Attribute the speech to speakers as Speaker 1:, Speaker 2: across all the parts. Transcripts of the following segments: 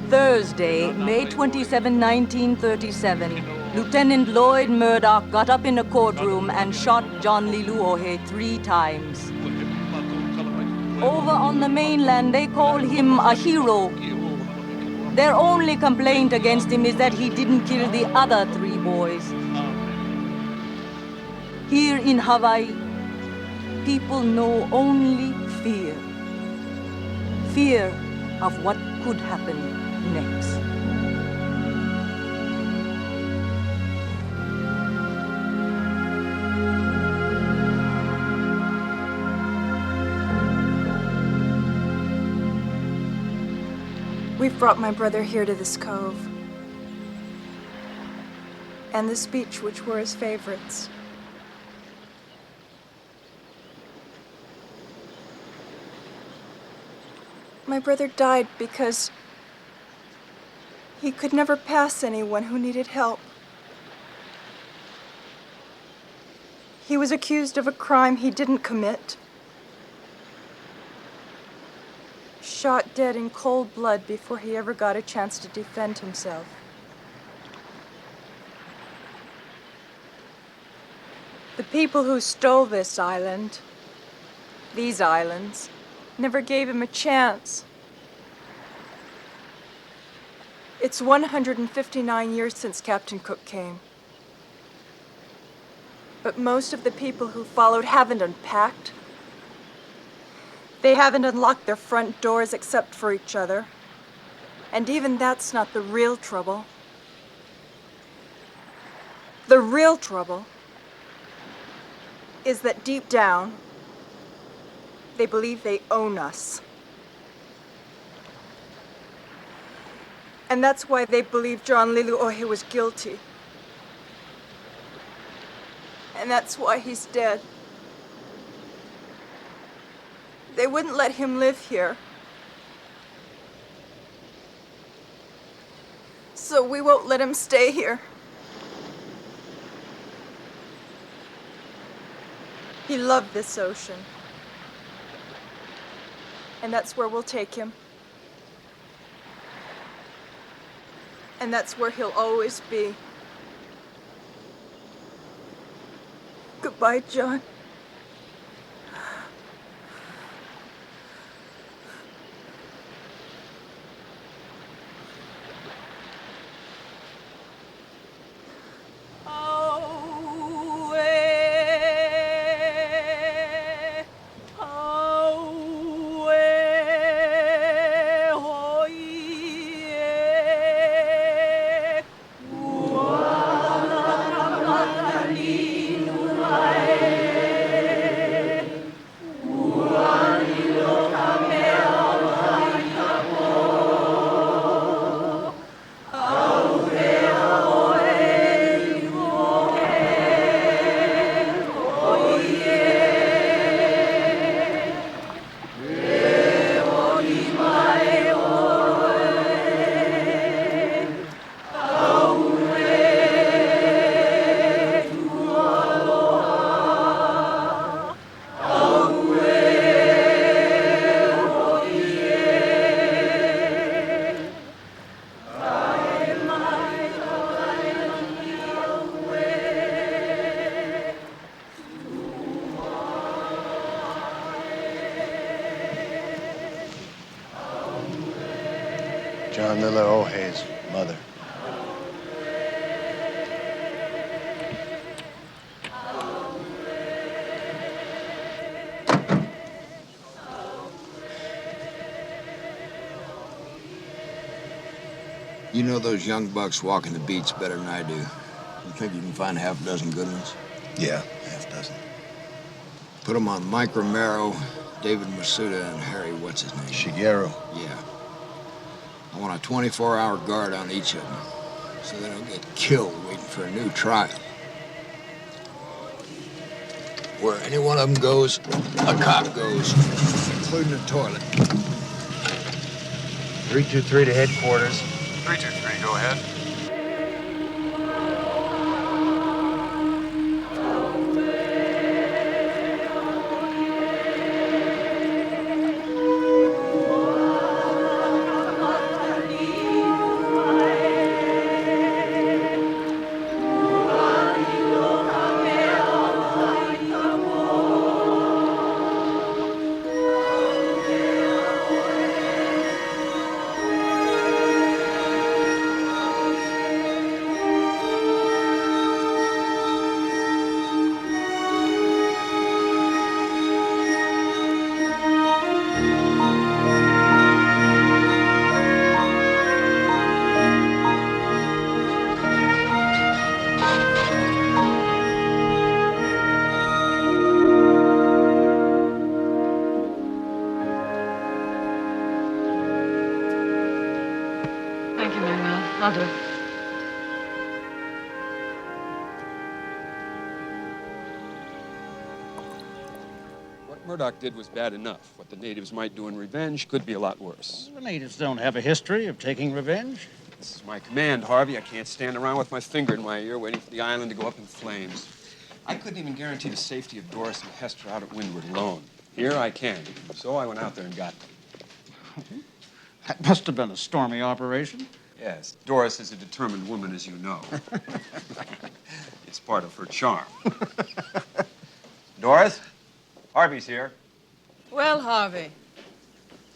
Speaker 1: Thursday, May 27, 1937, Lieutenant Lloyd Murdoch got up in a courtroom and shot John Liluohe 3 times. Over on the mainland, they call him a hero. Their only complaint against him is that he didn't kill the other 3 boys. Here in Hawaii, people know only fear. Fear of what could happen next.
Speaker 2: We've brought my brother here to this cove. And this beach, which were his favorites. My brother died because he could never pass anyone who needed help. He was accused of a crime he didn't commit. Shot dead in cold blood before he ever got a chance to defend himself. The people who stole this island, these islands, never gave him a chance. It's 159 years since Captain Cook came. But most of the people who followed haven't unpacked. They haven't unlocked their front doors except for each other. And even that's not the real trouble. The real trouble is that deep down, they believe they own us. And that's why they believe John Liluohe was guilty. And that's why he's dead. They wouldn't let him live here. So we won't let him stay here. He loved this ocean. And that's where we'll take him. And that's where he'll always be. Goodbye, John.
Speaker 3: John Liluohe's mother.
Speaker 4: You know those young bucks walking the beach better than I do. You think you can find half a dozen good ones?
Speaker 3: Yeah, half dozen.
Speaker 4: Put them on Mike Romero, David Masuda, and Harry, what's his name?
Speaker 3: Shigeru.
Speaker 4: Yeah. I want a 24-hour guard on each of them, so they don't get killed waiting for a new trial. Where any one of them goes, a cop goes, including the toilet.
Speaker 3: 323 to headquarters.
Speaker 5: 323, go ahead. I'll do it.
Speaker 6: What Murdoch did was bad enough. What the natives might do in revenge could be a lot worse.
Speaker 7: The natives don't have a history of taking revenge.
Speaker 6: This is my command, Harvey. I can't stand around with my finger in my ear waiting for the island to go up in flames. I couldn't even guarantee the safety of Doris and Hester out at Windward alone. Here I can. So I went out there and got them.
Speaker 7: That must have been a stormy operation.
Speaker 6: Yes, Doris is a determined woman, as you know. It's part of her charm. Doris, Harvey's here.
Speaker 2: Well, Harvey,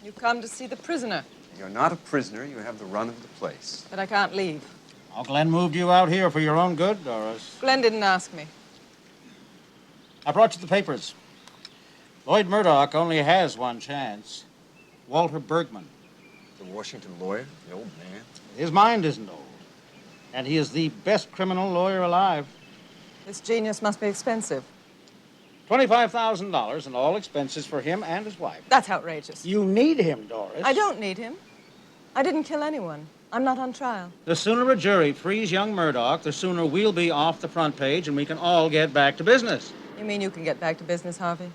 Speaker 2: you come to see the prisoner,
Speaker 6: You're not a prisoner. You have the run of the place.
Speaker 2: but I can't leave.
Speaker 7: Oh, Glenn moved you out here for your own good, Doris.
Speaker 2: Glenn didn't ask me.
Speaker 7: I brought you the papers. Lloyd Murdoch only has one chance. Walter Bergman.
Speaker 6: The Washington lawyer, the old man.
Speaker 7: His mind isn't old. And he is the best criminal lawyer alive.
Speaker 2: This genius must be expensive.
Speaker 7: $25,000 and all expenses for him and his wife.
Speaker 2: That's outrageous.
Speaker 7: You need him, Doris.
Speaker 2: I don't need him. I didn't kill anyone. I'm not on trial.
Speaker 7: The sooner a jury frees young Murdoch, the sooner we'll be off the front page and we can all get back to business.
Speaker 2: You mean you can get back to business, Harvey?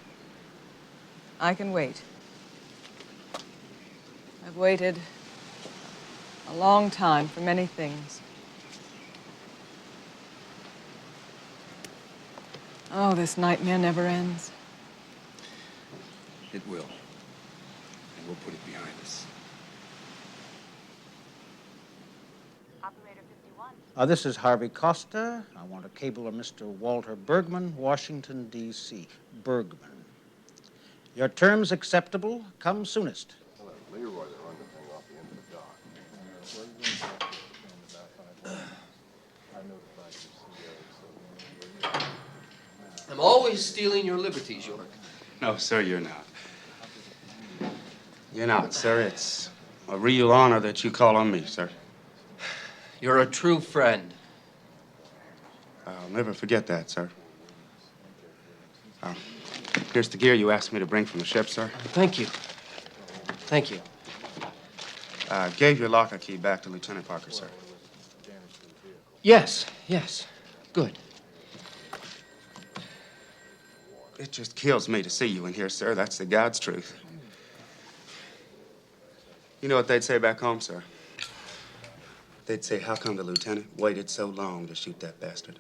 Speaker 2: I can wait. I've waited a long time for many things. Oh, this nightmare never ends.
Speaker 6: It will. And we'll put it behind us.
Speaker 8: Operator 51.
Speaker 7: This is Harvey Costa. I want a cable of Mr. Walter Bergman, Washington, D.C. Bergman. Your terms acceptable. Come soonest.
Speaker 9: I'm always stealing your liberties, York.
Speaker 10: No, sir, you're not. You're not, sir. It's a real honor that you call on me, sir.
Speaker 9: You're a true friend.
Speaker 10: I'll never forget that, sir. Here's the gear you asked me to bring from the ship, sir.
Speaker 9: Thank you. Thank you.
Speaker 10: Gave your locker key back to Lieutenant Parker, sir.
Speaker 9: Yes, yes. Good.
Speaker 10: It just kills me to see you in here, sir. That's the God's truth. You know what they'd say back home, sir? They'd say, how come the lieutenant waited so long to shoot that bastard?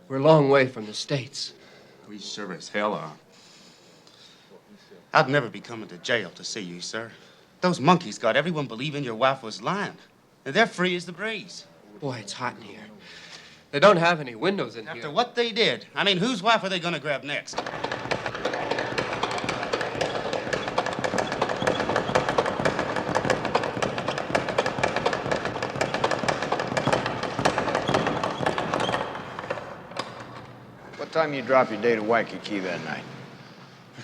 Speaker 9: We're a long way from the States.
Speaker 10: We sure as hell are. I'd never be coming to jail to see you, sir. Those monkeys got everyone believing your wife was lying. And they're free as the breeze.
Speaker 9: Boy, it's hot in here. They don't have any windows in here.
Speaker 10: After what they did, I mean, whose wife are they gonna grab next?
Speaker 4: What time you drop your date to Waikiki that night?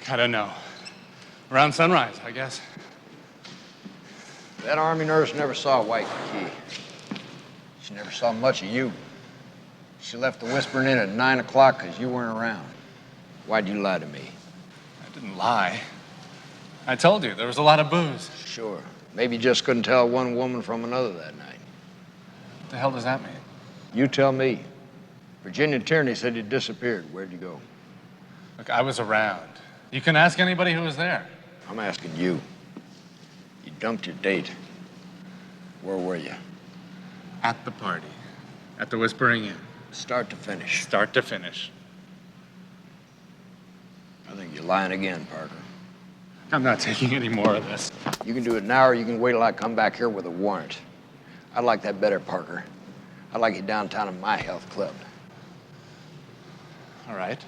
Speaker 3: I don't know. Around sunrise, I guess.
Speaker 4: That Army nurse never saw Waikiki. She never saw much of you. She left the Whispering Inn at 9 o'clock because you weren't around. Why'd you lie to me?
Speaker 3: I didn't lie. I told you, there was a lot of booze.
Speaker 4: Sure. Maybe you just couldn't tell one woman from another that night.
Speaker 3: What the hell does that mean?
Speaker 4: You tell me. Virginia Tierney said you disappeared. Where'd you go?
Speaker 3: Look, I was around. You can ask anybody who was there.
Speaker 4: I'm asking you. You dumped your date. Where were you?
Speaker 3: At the party. At the Whispering Inn.
Speaker 4: Start to finish.
Speaker 3: Start to finish.
Speaker 4: I think you're lying again, Parker.
Speaker 3: I'm not taking any more of this.
Speaker 4: You can do it now, or you can wait till I come back here with a warrant. I'd like that better, Parker. I'd like you downtown at my health club.
Speaker 3: All right.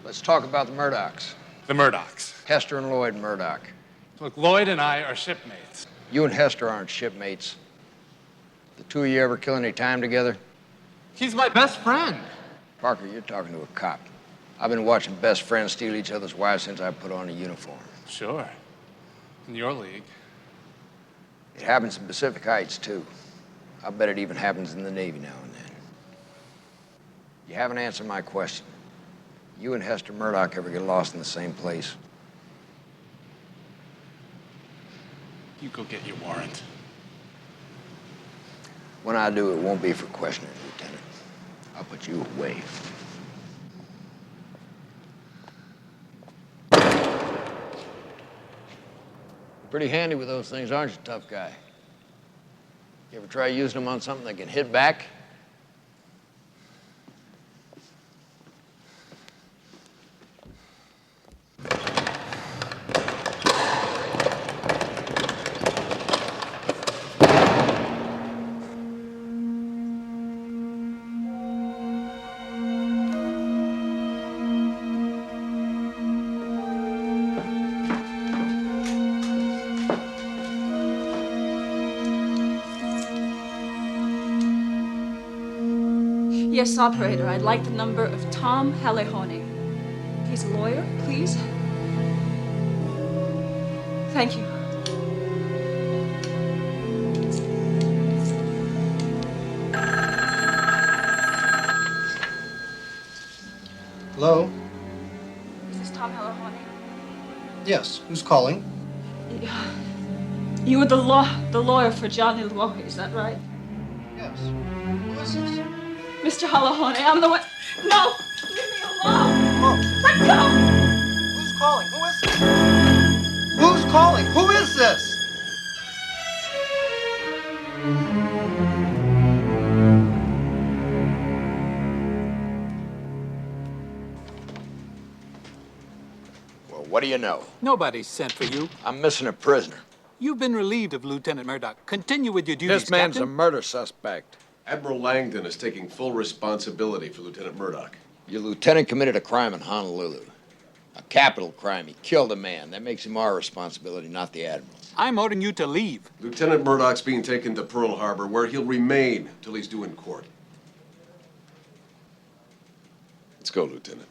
Speaker 4: Let's talk about the Murdochs.
Speaker 3: The Murdochs.
Speaker 4: Hester and Lloyd Murdoch.
Speaker 3: Look, Lloyd and I are shipmates.
Speaker 4: You and Hester aren't shipmates. The two of you ever kill any time together?
Speaker 3: He's my best friend.
Speaker 4: Parker, you're talking to a cop. I've been watching best friends steal each other's wives since I put on a uniform.
Speaker 3: Sure. In your league.
Speaker 4: It happens in Pacific Heights, too. I bet it even happens in the Navy now and then. You haven't answered my question. You and Hester Murdoch ever get lost in the same place?
Speaker 3: You go get your warrant.
Speaker 4: When I do, it won't be for questioning, Lieutenant. I'll put you away. You're pretty handy with those things, aren't you, tough guy? You ever try using them on something that can hit back?
Speaker 2: Yes, operator, I'd like the number of Tom Halehone. He's a lawyer, please. Thank you.
Speaker 5: Hello?
Speaker 2: Is this Tom Halehone?
Speaker 5: Yes, who's calling?
Speaker 2: You were the lawyer for Johnny Luohe, is that right?
Speaker 5: Yes. Who is this?
Speaker 2: Mr. Halehone, I'm the one. No! Leave me alone!
Speaker 5: Oh.
Speaker 2: Let go!
Speaker 5: Who's calling? Who is this? Who's calling? Who is this?
Speaker 4: Well, what do you know?
Speaker 11: Nobody's sent for you.
Speaker 4: I'm missing a prisoner.
Speaker 11: You've been relieved of Lieutenant Murdoch. Continue with your duties,
Speaker 4: This man's
Speaker 11: Captain.
Speaker 4: a murder suspect.
Speaker 12: Admiral Langdon is taking full responsibility for Lieutenant Murdoch.
Speaker 4: Your lieutenant committed a crime in Honolulu. A capital crime. He killed a man. That makes him our responsibility, not the Admiral's.
Speaker 11: I'm ordering you to leave.
Speaker 12: Lieutenant Murdoch's being taken to Pearl Harbor, where he'll remain till he's due in court. Let's go, Lieutenant.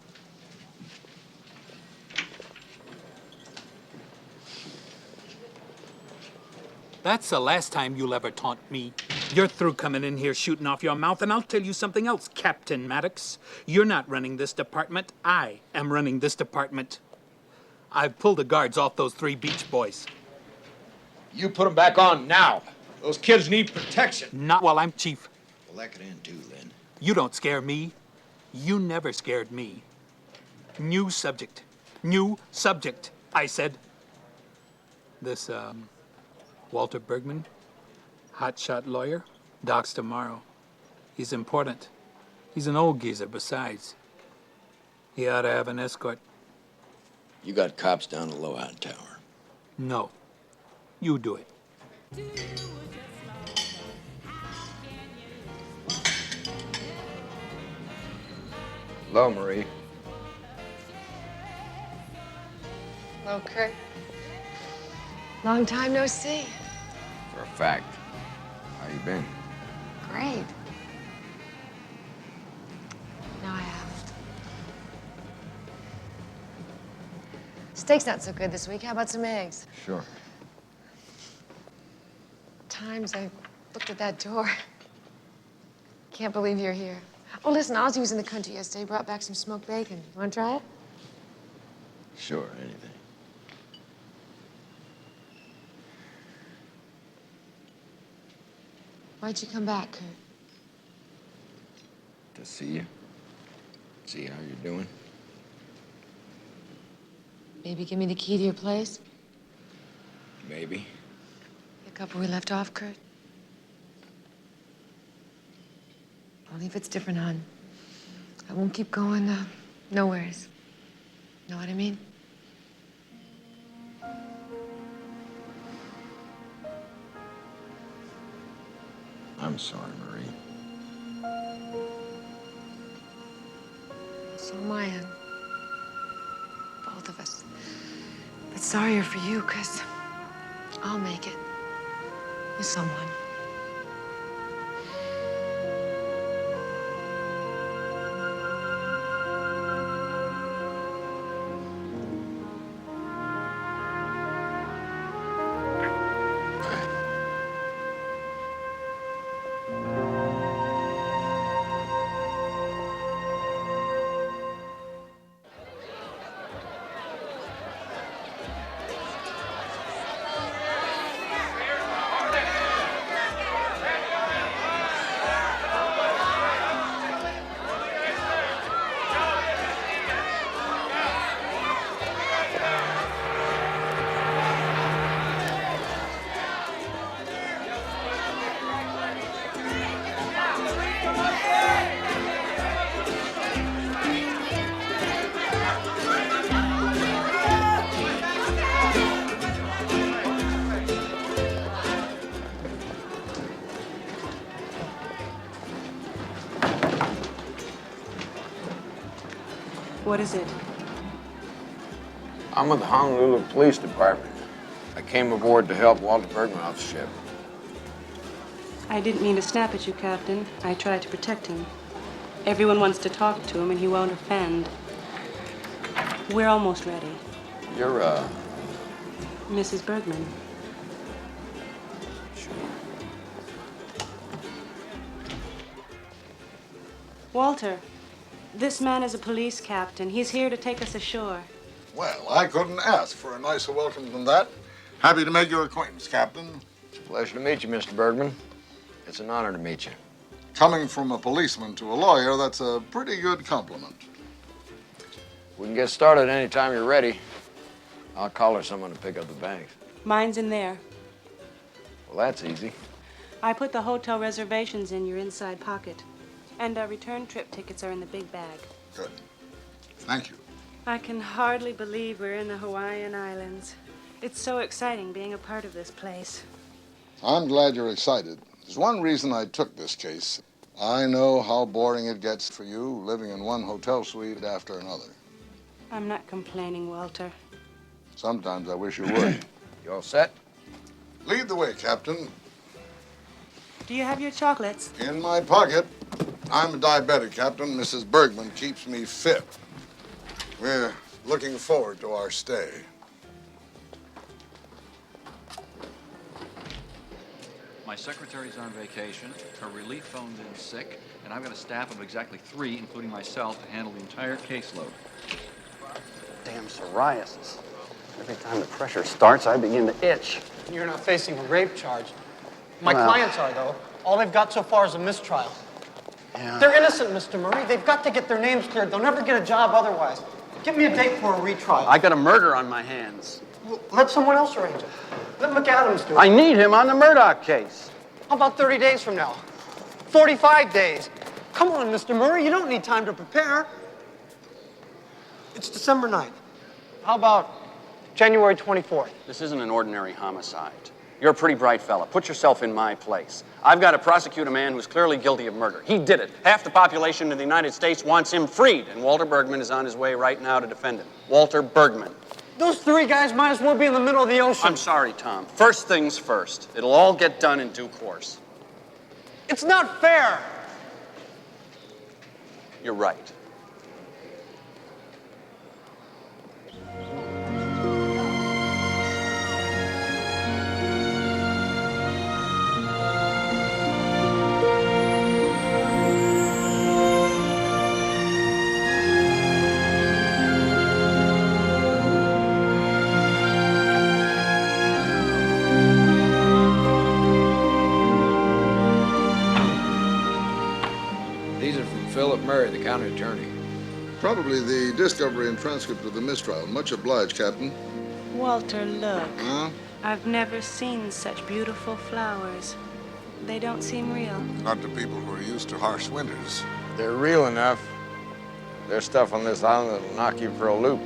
Speaker 11: That's the last time you'll ever taunt me. You're through coming in here shooting off your mouth, and I'll tell you something else, Captain Maddox. You're not running this department. I am running this department. I've pulled the guards off those 3 beach boys.
Speaker 4: You put them back on now. Those kids need protection.
Speaker 11: Not while I'm chief.
Speaker 4: Well, that could end too, Lynn.
Speaker 11: You don't scare me. You never scared me. New subject. New subject, I said. This, Walter Bergman, hotshot lawyer, docks tomorrow. He's important. He's an old geezer besides. He ought to have an escort.
Speaker 4: You got cops down the Lohan Tower.
Speaker 11: No. You do it.
Speaker 4: Hello, Marie.
Speaker 13: Hello, Kurt. Long time no see.
Speaker 4: For a fact. How you been?
Speaker 13: Great. No, I haven't. Steak's not so good this week. How about some eggs?
Speaker 4: Sure.
Speaker 13: Times I looked at that door. Can't believe you're here. Oh, listen, Ozzy was in the country yesterday. Brought back some smoked bacon. You want to try it?
Speaker 4: Sure, anything.
Speaker 13: Why'd you come back, Kurt?
Speaker 4: To see you. See how you're doing.
Speaker 13: Maybe give me the key to your place?
Speaker 4: Maybe.
Speaker 13: The couple we left off, Kurt? Only if it's different, hon. I won't keep going, nowheres. Know what I mean?
Speaker 4: I'm sorry, Marie.
Speaker 13: So am I, hon. Both of us. But sorrier for you, 'cause I'll make it. With someone.
Speaker 2: What is it?
Speaker 4: I'm with the Honolulu Police Department. I came aboard to help Walter Bergman off the ship.
Speaker 14: I didn't mean to snap at you, Captain. I tried to protect him. Everyone wants to talk to him, and he won't offend. We're almost ready.
Speaker 4: You're,
Speaker 14: Mrs. Bergman. Walter, this man is a police captain. He's here to take us ashore.
Speaker 15: Well, I couldn't ask for a nicer welcome than that. Happy to make your acquaintance, Captain.
Speaker 4: It's a pleasure to meet you, Mr. Bergman. It's an honor to meet you.
Speaker 15: Coming from a policeman to a lawyer, that's a pretty good compliment.
Speaker 4: We can get started anytime you're ready. I'll call her someone to pick up the bags.
Speaker 14: Mine's in there.
Speaker 4: Well, that's easy.
Speaker 14: I put the hotel reservations in your inside pocket. And our return trip tickets are in the big bag.
Speaker 15: Good. Thank you.
Speaker 14: I can hardly believe we're in the Hawaiian Islands. It's so exciting being a part of this place.
Speaker 15: I'm glad you're excited. There's one reason I took this case. I know how boring it gets for you living in one hotel suite after another.
Speaker 14: I'm not complaining, Walter.
Speaker 15: Sometimes I wish you would.
Speaker 4: You all set?
Speaker 15: Lead the way, Captain.
Speaker 14: Do you have your chocolates?
Speaker 15: In my pocket. I'm a diabetic, Captain. Mrs. Bergman keeps me fit. We're looking forward to our stay.
Speaker 16: My secretary's on vacation, her relief phone's in sick, and I've got a staff of exactly 3, including myself, to handle the entire caseload.
Speaker 17: Damn psoriasis. Every time the pressure starts, I begin to itch.
Speaker 5: You're not facing a rape charge. My
Speaker 17: Well.
Speaker 5: clients are, though. All they've got so far is a mistrial.
Speaker 17: Yeah.
Speaker 5: They're innocent, Mr. Murray. They've got to get their names cleared. They'll never get a job otherwise. Give me a date for a retrial.
Speaker 17: I got a murder on my hands.
Speaker 5: Well, let someone else arrange it. Let McAdams do it.
Speaker 17: I need him on the Murdoch case.
Speaker 5: How about 30 days from now? 45 days? Come on, Mr. Murray. You don't need time to prepare. It's December 9th. How about January 24th?
Speaker 17: This isn't an ordinary homicide. You're a pretty bright fella. Put yourself in my place. I've got to prosecute a man who's clearly guilty of murder. He did it. Half the population of the United States wants him freed, and Walter Bergman is on his way right now to defend him. Walter Bergman.
Speaker 5: Those 3 guys might as well be in the middle of the ocean.
Speaker 17: I'm sorry, Tom. First things first. It'll all get done in due course.
Speaker 5: It's not fair.
Speaker 17: You're right.
Speaker 4: Murray, the county attorney.
Speaker 15: Probably the discovery and transcript of the mistrial. Much obliged, Captain.
Speaker 14: Walter, look.
Speaker 15: Huh?
Speaker 14: I've never seen such beautiful flowers. They don't seem real.
Speaker 15: Not to people who are used to harsh winters.
Speaker 4: They're real enough. There's stuff on this island that'll knock you for a loop.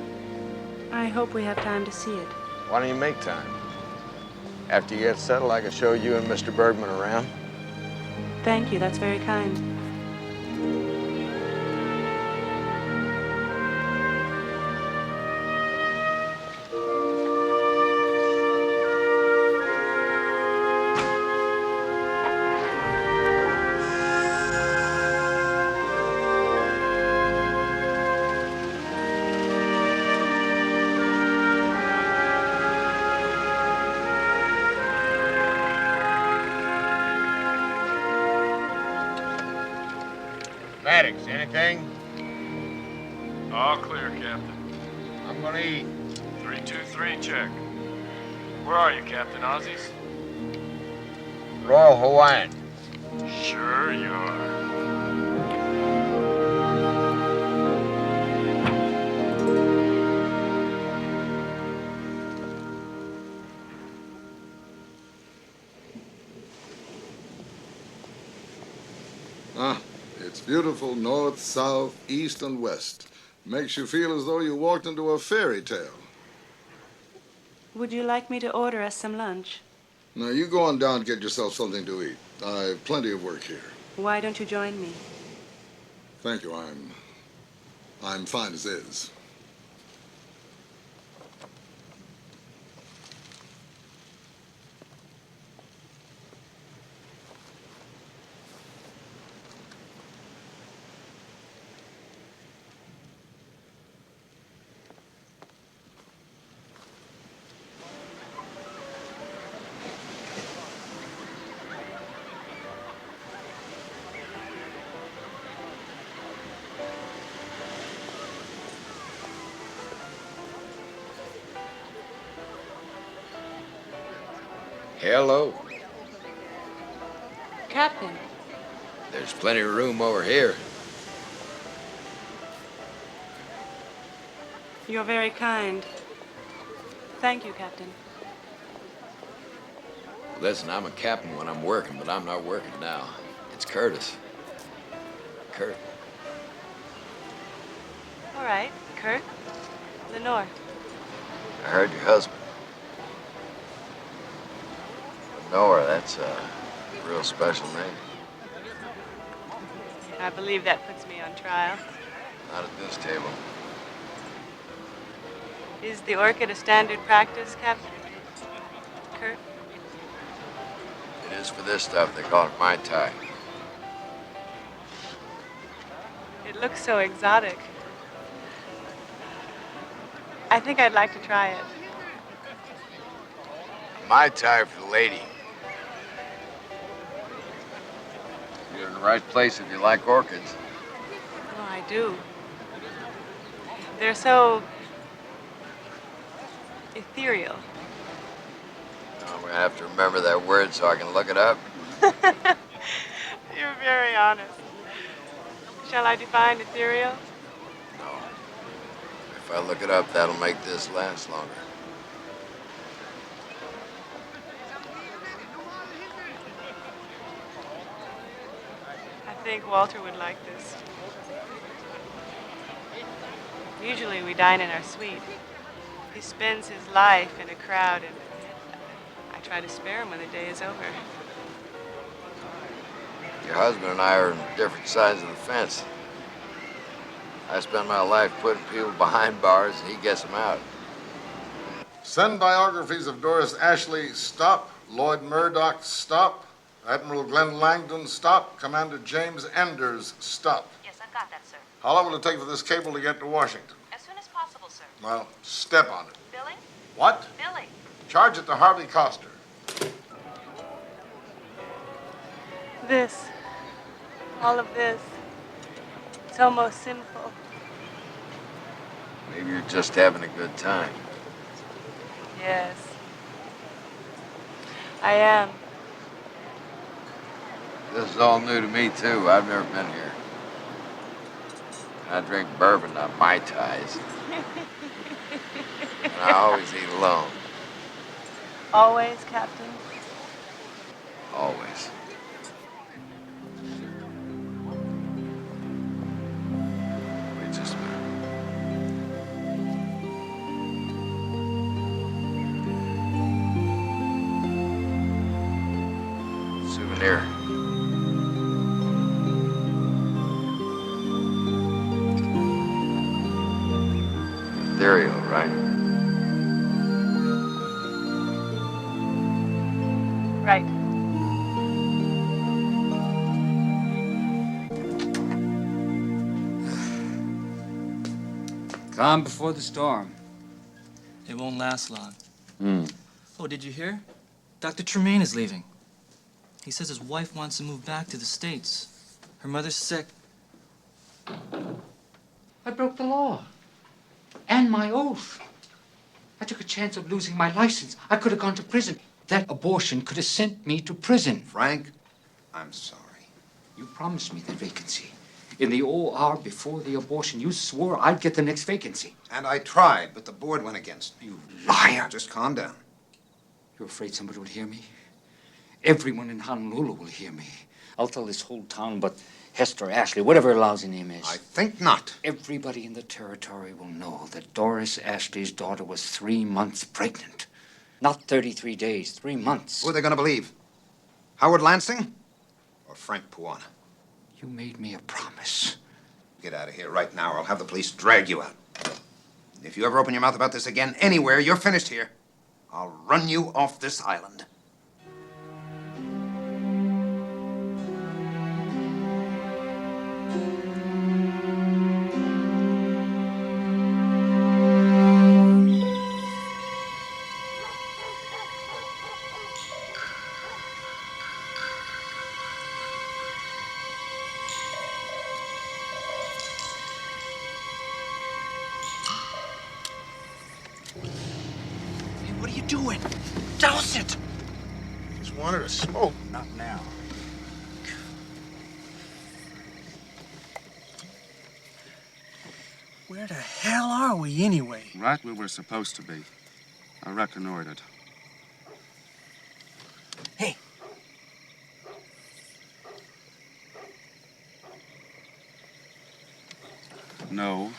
Speaker 14: I hope we have time to see it.
Speaker 4: Why don't you make time? After you get settled, I can show you and Mr. Bergman around.
Speaker 14: Thank you. That's very kind.
Speaker 4: Maddox, anything?
Speaker 18: All clear, Captain.
Speaker 4: I'm gonna eat.
Speaker 18: 323, check. Where are you, Captain Ozzy's?
Speaker 4: Royal Hawaiian.
Speaker 18: Sure you are.
Speaker 15: Ah, it's beautiful north, south, east, and west. Makes you feel as though you walked into a fairy tale.
Speaker 14: Would you like me to order us some lunch?
Speaker 15: Now, you go on down and get yourself something to eat. I've plenty of work here.
Speaker 14: Why don't you join me?
Speaker 15: Thank you. I'm I'm fine as is.
Speaker 4: Hello.
Speaker 14: Captain.
Speaker 4: There's plenty of room over here.
Speaker 14: You're very kind. Thank you, Captain.
Speaker 4: Listen, I'm a captain when I'm working, but I'm not working now. It's Curtis. Kurt.
Speaker 14: All right, Kurt. Lenore.
Speaker 4: I heard your husband. Lenore, that's a real special name.
Speaker 14: I believe that puts me on trial.
Speaker 4: Not at this table.
Speaker 14: Is the orchid a standard practice, Captain? Kurt?
Speaker 4: It is for this stuff. They call it Mai Tai.
Speaker 14: It looks so exotic. I think I'd like to try it.
Speaker 4: Mai Tai for the lady. You're in the right place if you like orchids.
Speaker 14: Oh, I do. They're so ethereal.
Speaker 4: I'm gonna have to remember that word so I can look it up.
Speaker 14: You're very honest. Shall I define ethereal?
Speaker 4: No. If I look it up, that'll make this last longer.
Speaker 14: I think Walter would like this. Usually we dine in our suite. He spends his life in a crowd, and I try to spare him when the day is over.
Speaker 4: Your husband and I are on different sides of the fence. I spend my life putting people behind bars, and he gets them out.
Speaker 15: Send biographies of Doris Ashley, stop. Lloyd Murdoch, stop. Admiral Glenn Langdon, stop. Commander James Enders, stop.
Speaker 8: Yes, I've got that, sir.
Speaker 15: How long will it take for this cable to get to Washington?
Speaker 8: As soon as possible, sir.
Speaker 15: Well, step on it.
Speaker 8: Billing?
Speaker 15: What?
Speaker 8: Billing.
Speaker 15: Charge it to Harvey Coster.
Speaker 14: This, all of this, it's almost sinful.
Speaker 4: Maybe you're just having a good time.
Speaker 14: Yes, I am.
Speaker 4: This is all new to me, too. I've never been here. I drink bourbon, not Mai Tais. And I always eat alone.
Speaker 14: Always, Captain?
Speaker 4: Always. Wait just a minute. Souvenir. Ethereal, right?
Speaker 14: Right.
Speaker 19: Calm before the storm.
Speaker 20: It won't last long.
Speaker 19: Hmm.
Speaker 20: Oh, did you hear? Dr. Tremaine is leaving. He says his wife wants to move back to the States. Her mother's sick.
Speaker 19: I broke the law. And my oath. I took a chance of losing my license. I could have gone to prison. That abortion could have sent me to prison.
Speaker 21: Frank, I'm sorry.
Speaker 19: You promised me that vacancy. In the OR before the abortion, you swore I'd get the next vacancy.
Speaker 21: And I tried, but the board went against me.
Speaker 19: You liar.
Speaker 21: Just calm down.
Speaker 19: You're afraid somebody will hear me? Everyone in Honolulu will hear me. I'll tell this whole town, but Hester Ashley, whatever her lousy name is.
Speaker 21: I think not.
Speaker 19: Everybody in the territory will know that Doris Ashley's daughter was 3 months pregnant. Not 33 days, 3 months.
Speaker 21: Who are they going to believe? Howard Lansing or Frank Puana?
Speaker 19: You made me a promise.
Speaker 21: Get out of here right now, or I'll have the police drag you out. If you ever open your mouth about this again anywhere, you're finished here. I'll run you off this island.
Speaker 5: What are you doing? Douse it!
Speaker 15: Just wanted to smoke.
Speaker 7: Not now.
Speaker 5: Where the hell are we anyway?
Speaker 10: Right where we're supposed to be. I reconnoitered.
Speaker 5: Hey.
Speaker 10: No.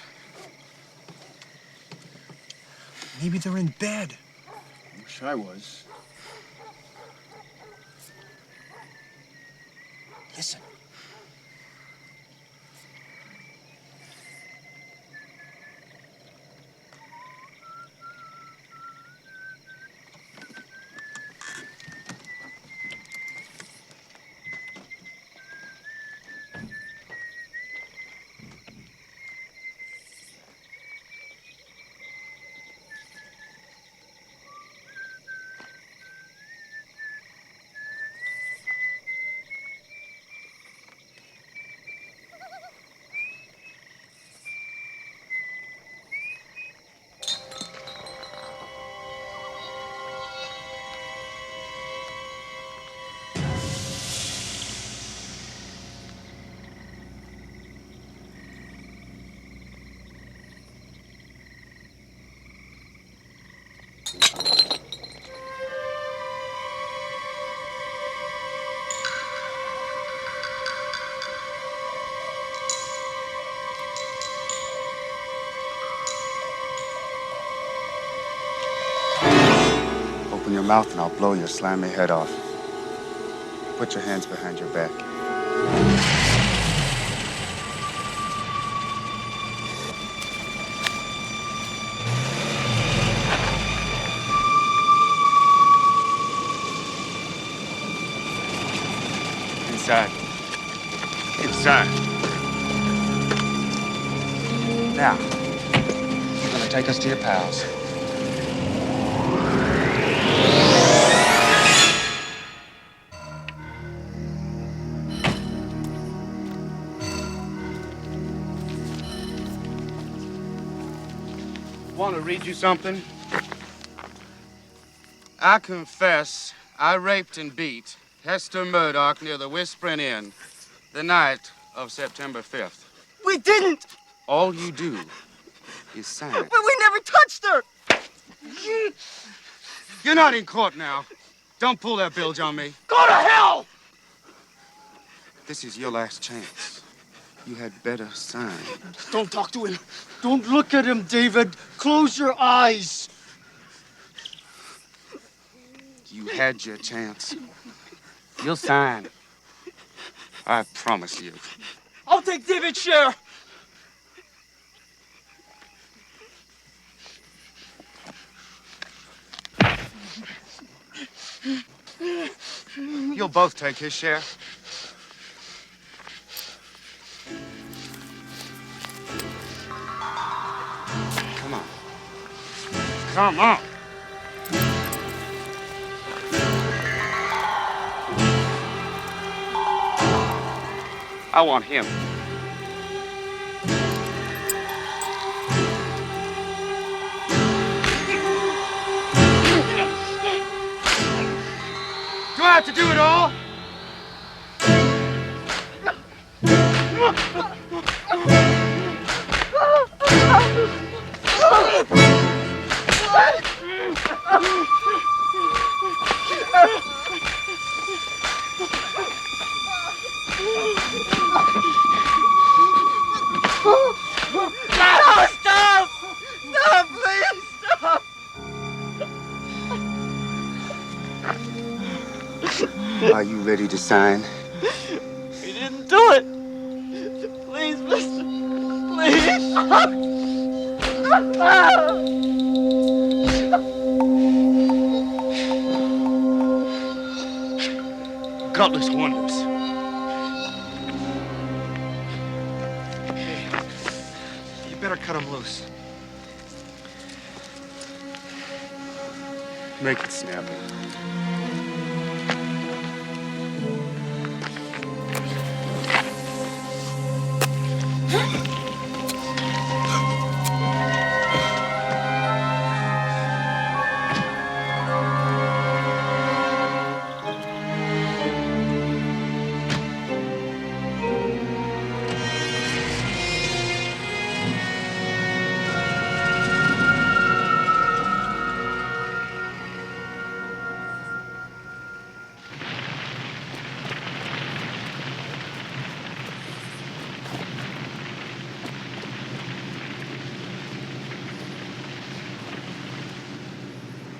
Speaker 5: Maybe they're in bed.
Speaker 15: Wish I was.
Speaker 5: Listen.
Speaker 10: Open your mouth and I'll blow your slimy head off. Put your hands behind your back. Inside. Inside. Now, you're gonna take us to your pals. Want to read you something? I confess I raped and beat Hester Murdoch near the Whispering Inn the night of September 5th.
Speaker 5: We didn't!
Speaker 10: All you do is sign.
Speaker 5: But we never touched her!
Speaker 10: You're not in court now. Don't pull that bilge on me.
Speaker 5: Go to hell!
Speaker 10: This is your last chance. You had better sign.
Speaker 5: Don't talk to him. Don't look at him, David. Close your eyes.
Speaker 10: You had your chance. You'll sign. I promise you.
Speaker 5: I'll take David's share.
Speaker 10: You'll both take his share. Come on. Come on. I want him. Do I have to do it all?
Speaker 5: No, stop! Stop, please, stop!
Speaker 10: Are you ready to sign?
Speaker 5: We didn't do it! Please, mister.
Speaker 10: Gutless wonders.
Speaker 5: You better cut him loose.
Speaker 10: Make it snappy.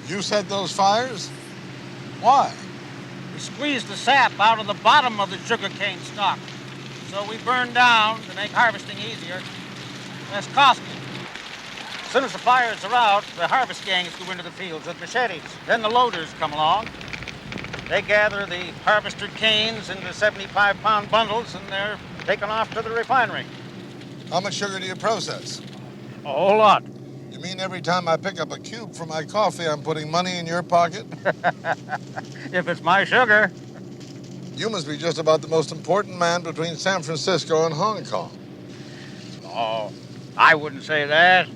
Speaker 15: You set those fires? Why?
Speaker 7: We squeezed the sap out of the bottom of the sugarcane stalk. So we burned down to make harvesting easier, less costly. As soon as the fires are out, the harvest gangs go into the fields with machetes. Then the loaders come along. They gather the harvested canes into 75-pound bundles, and they're taken off to the refinery.
Speaker 15: How much sugar do you process?
Speaker 7: A whole lot.
Speaker 15: You mean every time I pick up a cube for my coffee, I'm putting money in your pocket?
Speaker 7: If it's my sugar.
Speaker 15: You must be just about the most important man between San Francisco and Hong Kong.
Speaker 7: Oh, I wouldn't say that.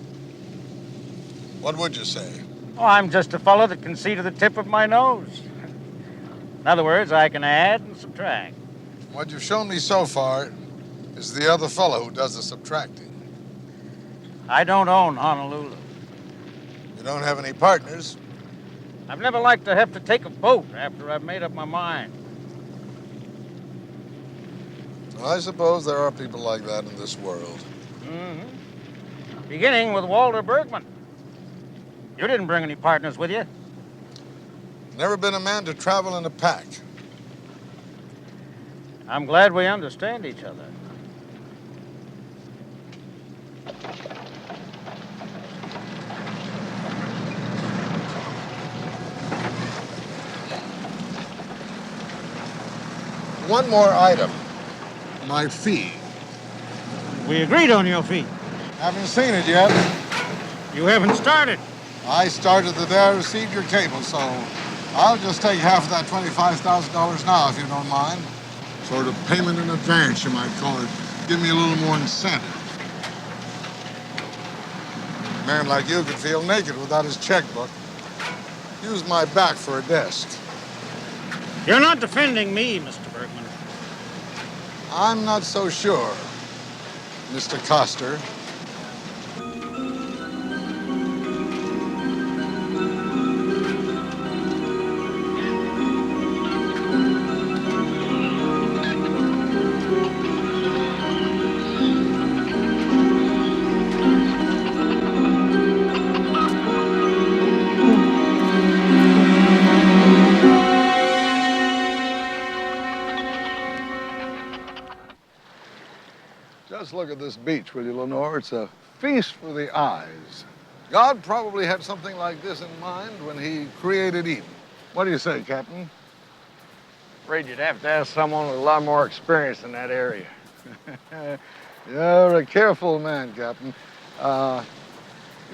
Speaker 15: What would you say?
Speaker 7: Oh, I'm just a fellow that can see to the tip of my nose. In other words, I can add and subtract.
Speaker 15: What you've shown me so far is the other fellow who does the subtracting.
Speaker 7: I don't own Honolulu.
Speaker 15: You don't have any partners?
Speaker 7: I've never liked to have to take a boat after I've made up my mind.
Speaker 15: I suppose there are people like that in this world.
Speaker 7: Mm-hmm. Beginning with Walter Bergman. You didn't bring any partners with you.
Speaker 15: Never been a man to travel in a pack.
Speaker 7: I'm glad we understand each other.
Speaker 15: One more item. My fee.
Speaker 7: We agreed on your fee.
Speaker 15: Haven't seen it yet.
Speaker 7: You haven't started.
Speaker 15: I started the day I received your cable, so I'll just take half of that $25,000 now, if you don't mind. Sort of payment in advance, you might call it. Give me a little more incentive. A man like you could feel naked without his checkbook. Use my back for a desk.
Speaker 7: You're not defending me, Mr. Bergman.
Speaker 15: I'm not so sure, Mr. Coster. Just look at this beach, will you, Lenore? It's a feast for the eyes. God probably had something like this in mind when he created Eden. What do you say, Captain?
Speaker 4: Afraid you'd have to ask someone with a lot more experience in that area.
Speaker 15: You're a careful man, Captain.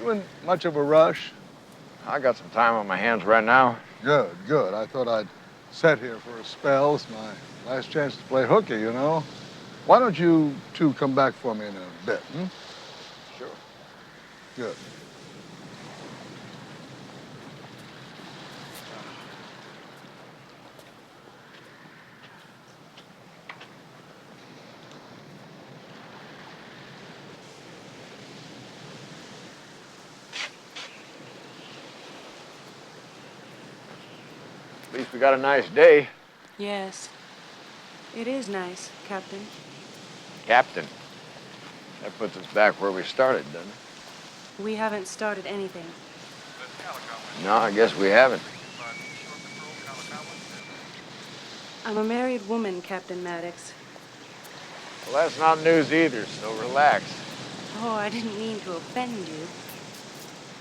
Speaker 15: You in much of a rush?
Speaker 4: I got some time on my hands right now.
Speaker 15: Good, good. I thought I'd sit here for a spell. It's my last chance to play hooky, you know. Why don't you two come back for me in a bit, hmm?
Speaker 4: Sure.
Speaker 15: Good.
Speaker 4: At least we got a nice day.
Speaker 14: Yes. It is nice, Captain.
Speaker 4: Captain. That puts us back where we started, doesn't it?
Speaker 14: We haven't started anything.
Speaker 4: No, I guess we haven't.
Speaker 14: I'm a married woman, Captain Maddox.
Speaker 4: Well, that's not news either, so relax.
Speaker 14: Oh, I didn't mean to offend you.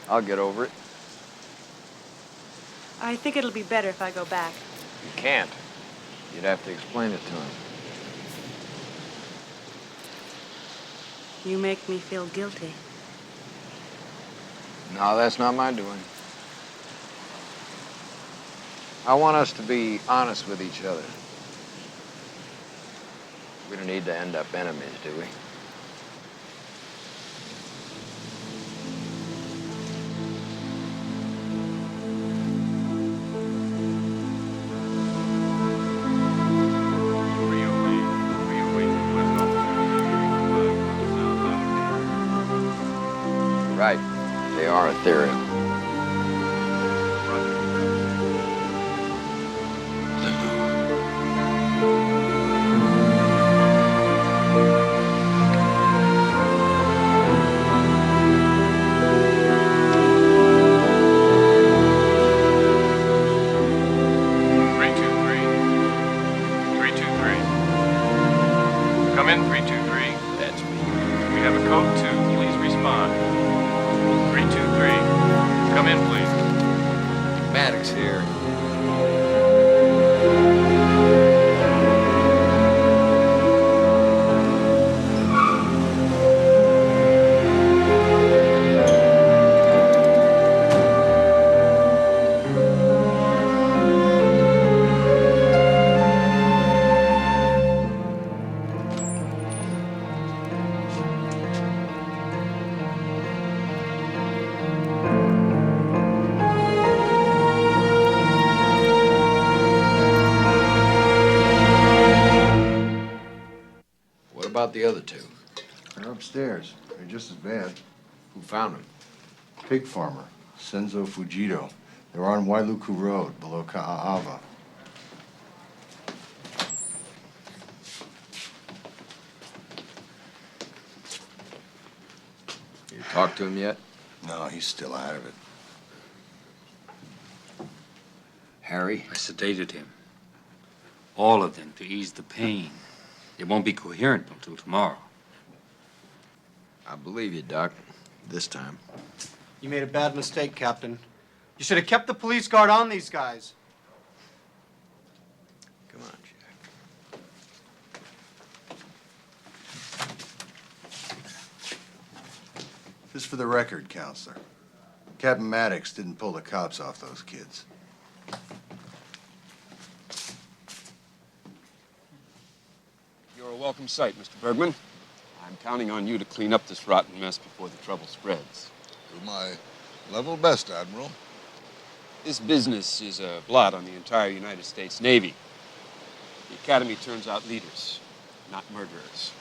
Speaker 4: I'll get over it.
Speaker 14: I think it'll be better if I go back.
Speaker 4: You can't. You'd have to explain it to him.
Speaker 14: You make me feel guilty.
Speaker 4: No, that's not my doing. I want us to be honest with each other. We don't need to end up enemies, do we? Right. They are ethereal.
Speaker 18: Come in, 323.
Speaker 4: That's me.
Speaker 18: We have a code 2. Please respond. 323. Come in, please.
Speaker 4: Maddox here. What about the other two?
Speaker 1: They're upstairs. They're just as bad.
Speaker 4: Who found them?
Speaker 1: Pig farmer, Senzo Fujito. They were on Wailuku Road, below Ka'ava.
Speaker 4: You talked to him yet?
Speaker 1: No, he's still out of it.
Speaker 4: Harry?
Speaker 19: I sedated him. All of them, to ease the pain. It won't be coherent until tomorrow.
Speaker 4: I believe you, Doc. This time.
Speaker 5: You made a bad mistake, Captain. You should have kept the police guard on these guys.
Speaker 4: Come on,
Speaker 1: Just for the record, Counselor. Captain Maddox didn't pull the cops off those kids.
Speaker 6: You're a welcome sight, Mr. Bergman. I'm counting on you to clean up this rotten mess before the trouble spreads.
Speaker 15: Do my level best, Admiral.
Speaker 6: This business is a blot on the entire United States Navy. The Academy turns out leaders, not murderers.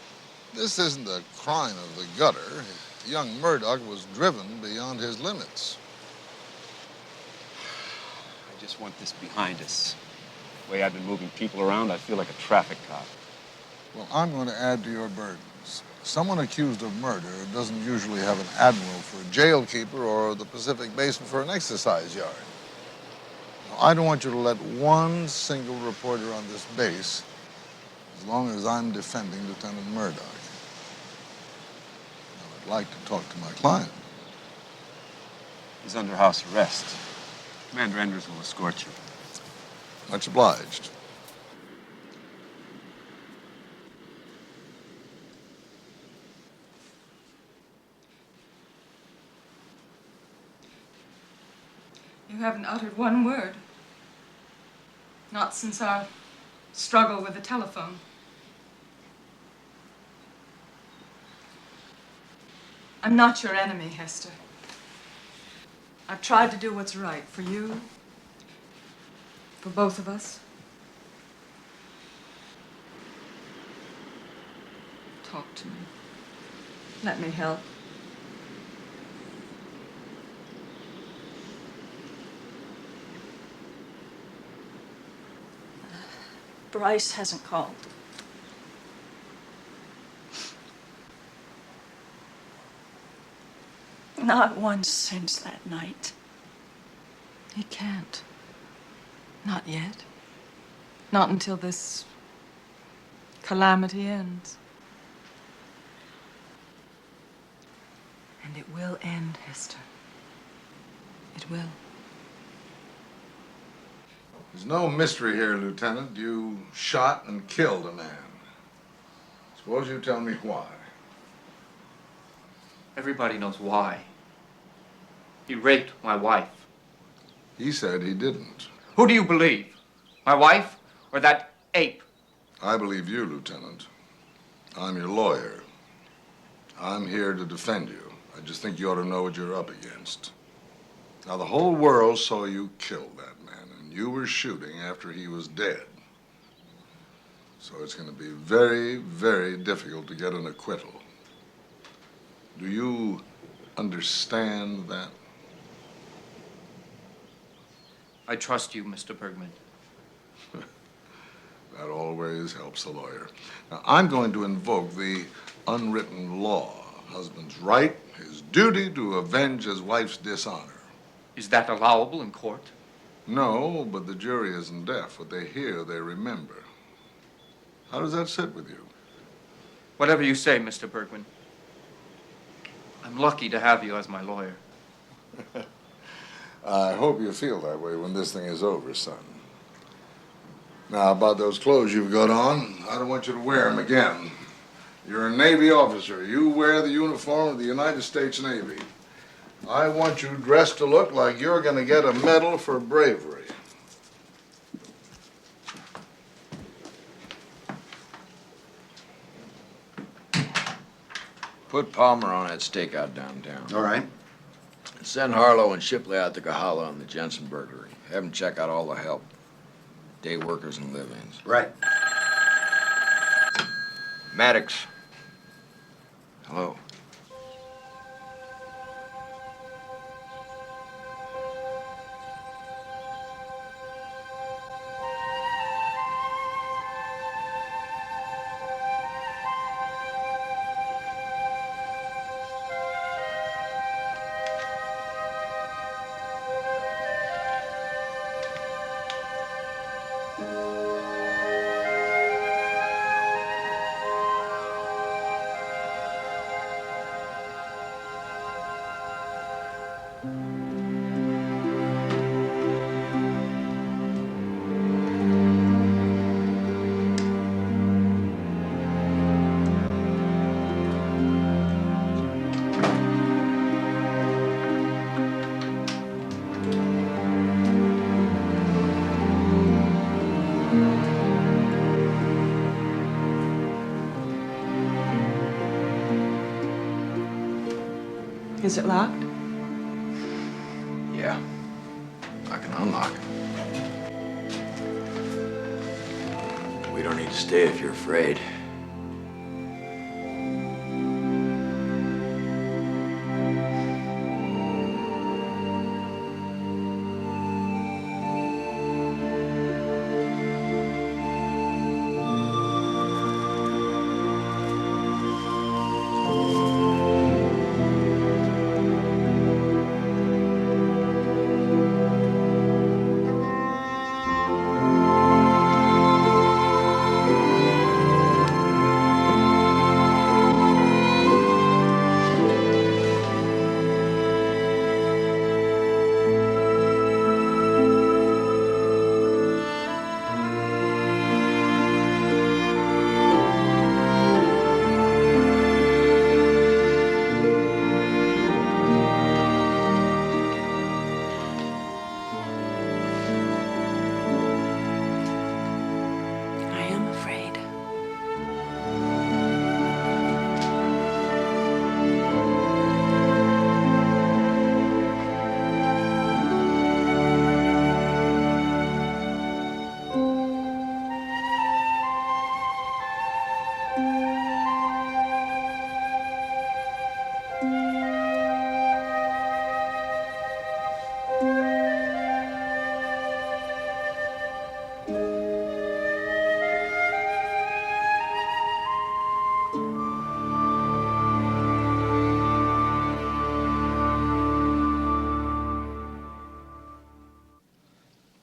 Speaker 15: This isn't a crime of the gutter. Young Murdoch was driven beyond his limits.
Speaker 6: I just want this behind us. The way I've been moving people around, I feel like a traffic cop.
Speaker 15: Well, I'm going to add to your burdens. Someone accused of murder doesn't usually have an admiral for a jail keeper or the Pacific Basin for an exercise yard. Now, I don't want you to let one single reporter on this base as long as I'm defending Lieutenant Murdoch. Now, I'd like to talk to my client.
Speaker 6: He's under house arrest. Commander Enders will escort you.
Speaker 15: Much obliged.
Speaker 2: You haven't uttered one word. Not since our struggle with the telephone. I'm not your enemy, Hester. I've tried to do what's right for you, for both of us. Talk to me. Let me help. Bryce hasn't called. Not once since that night. He can't. Not yet. Not until this calamity ends.
Speaker 13: And it will end, Hester. It will.
Speaker 15: There's no mystery here, Lieutenant. You shot and killed a man. Suppose you tell me why.
Speaker 20: Everybody knows why. He raped my wife.
Speaker 15: He said he didn't.
Speaker 20: Who do you believe? My wife or that ape?
Speaker 15: I believe you, Lieutenant. I'm your lawyer. I'm here to defend you. I just think you ought to know what you're up against. Now, the whole world saw you kill that man, and you were shooting after he was dead. So it's going to be very, very difficult to get an acquittal. Do you understand that?
Speaker 20: I trust you, Mr. Bergman.
Speaker 15: That always helps a lawyer. Now, I'm going to invoke the unwritten law. Husband's right, his duty to avenge his wife's dishonor.
Speaker 20: Is that allowable in court?
Speaker 15: No, but the jury isn't deaf. What they hear, they remember. How does that sit with you?
Speaker 20: Whatever you say, Mr. Bergman. I'm lucky to have you as my lawyer.
Speaker 15: I hope you feel that way when this thing is over, son. Now, about those clothes you've got on, I don't want you to wear them again. You're a Navy officer. You wear the uniform of the United States Navy. I want you dressed to look like you're going to get a medal for bravery.
Speaker 4: Put Palmer on that stakeout downtown.
Speaker 21: All right.
Speaker 4: And send Harlow and Shipley out to Kahala on the Jensen burglary. Have them check out all the help. Day workers and live-ins.
Speaker 21: Right.
Speaker 4: Maddox. Hello.
Speaker 14: Is it locked?
Speaker 4: Yeah. I can unlock it. We don't need to stay if you're afraid.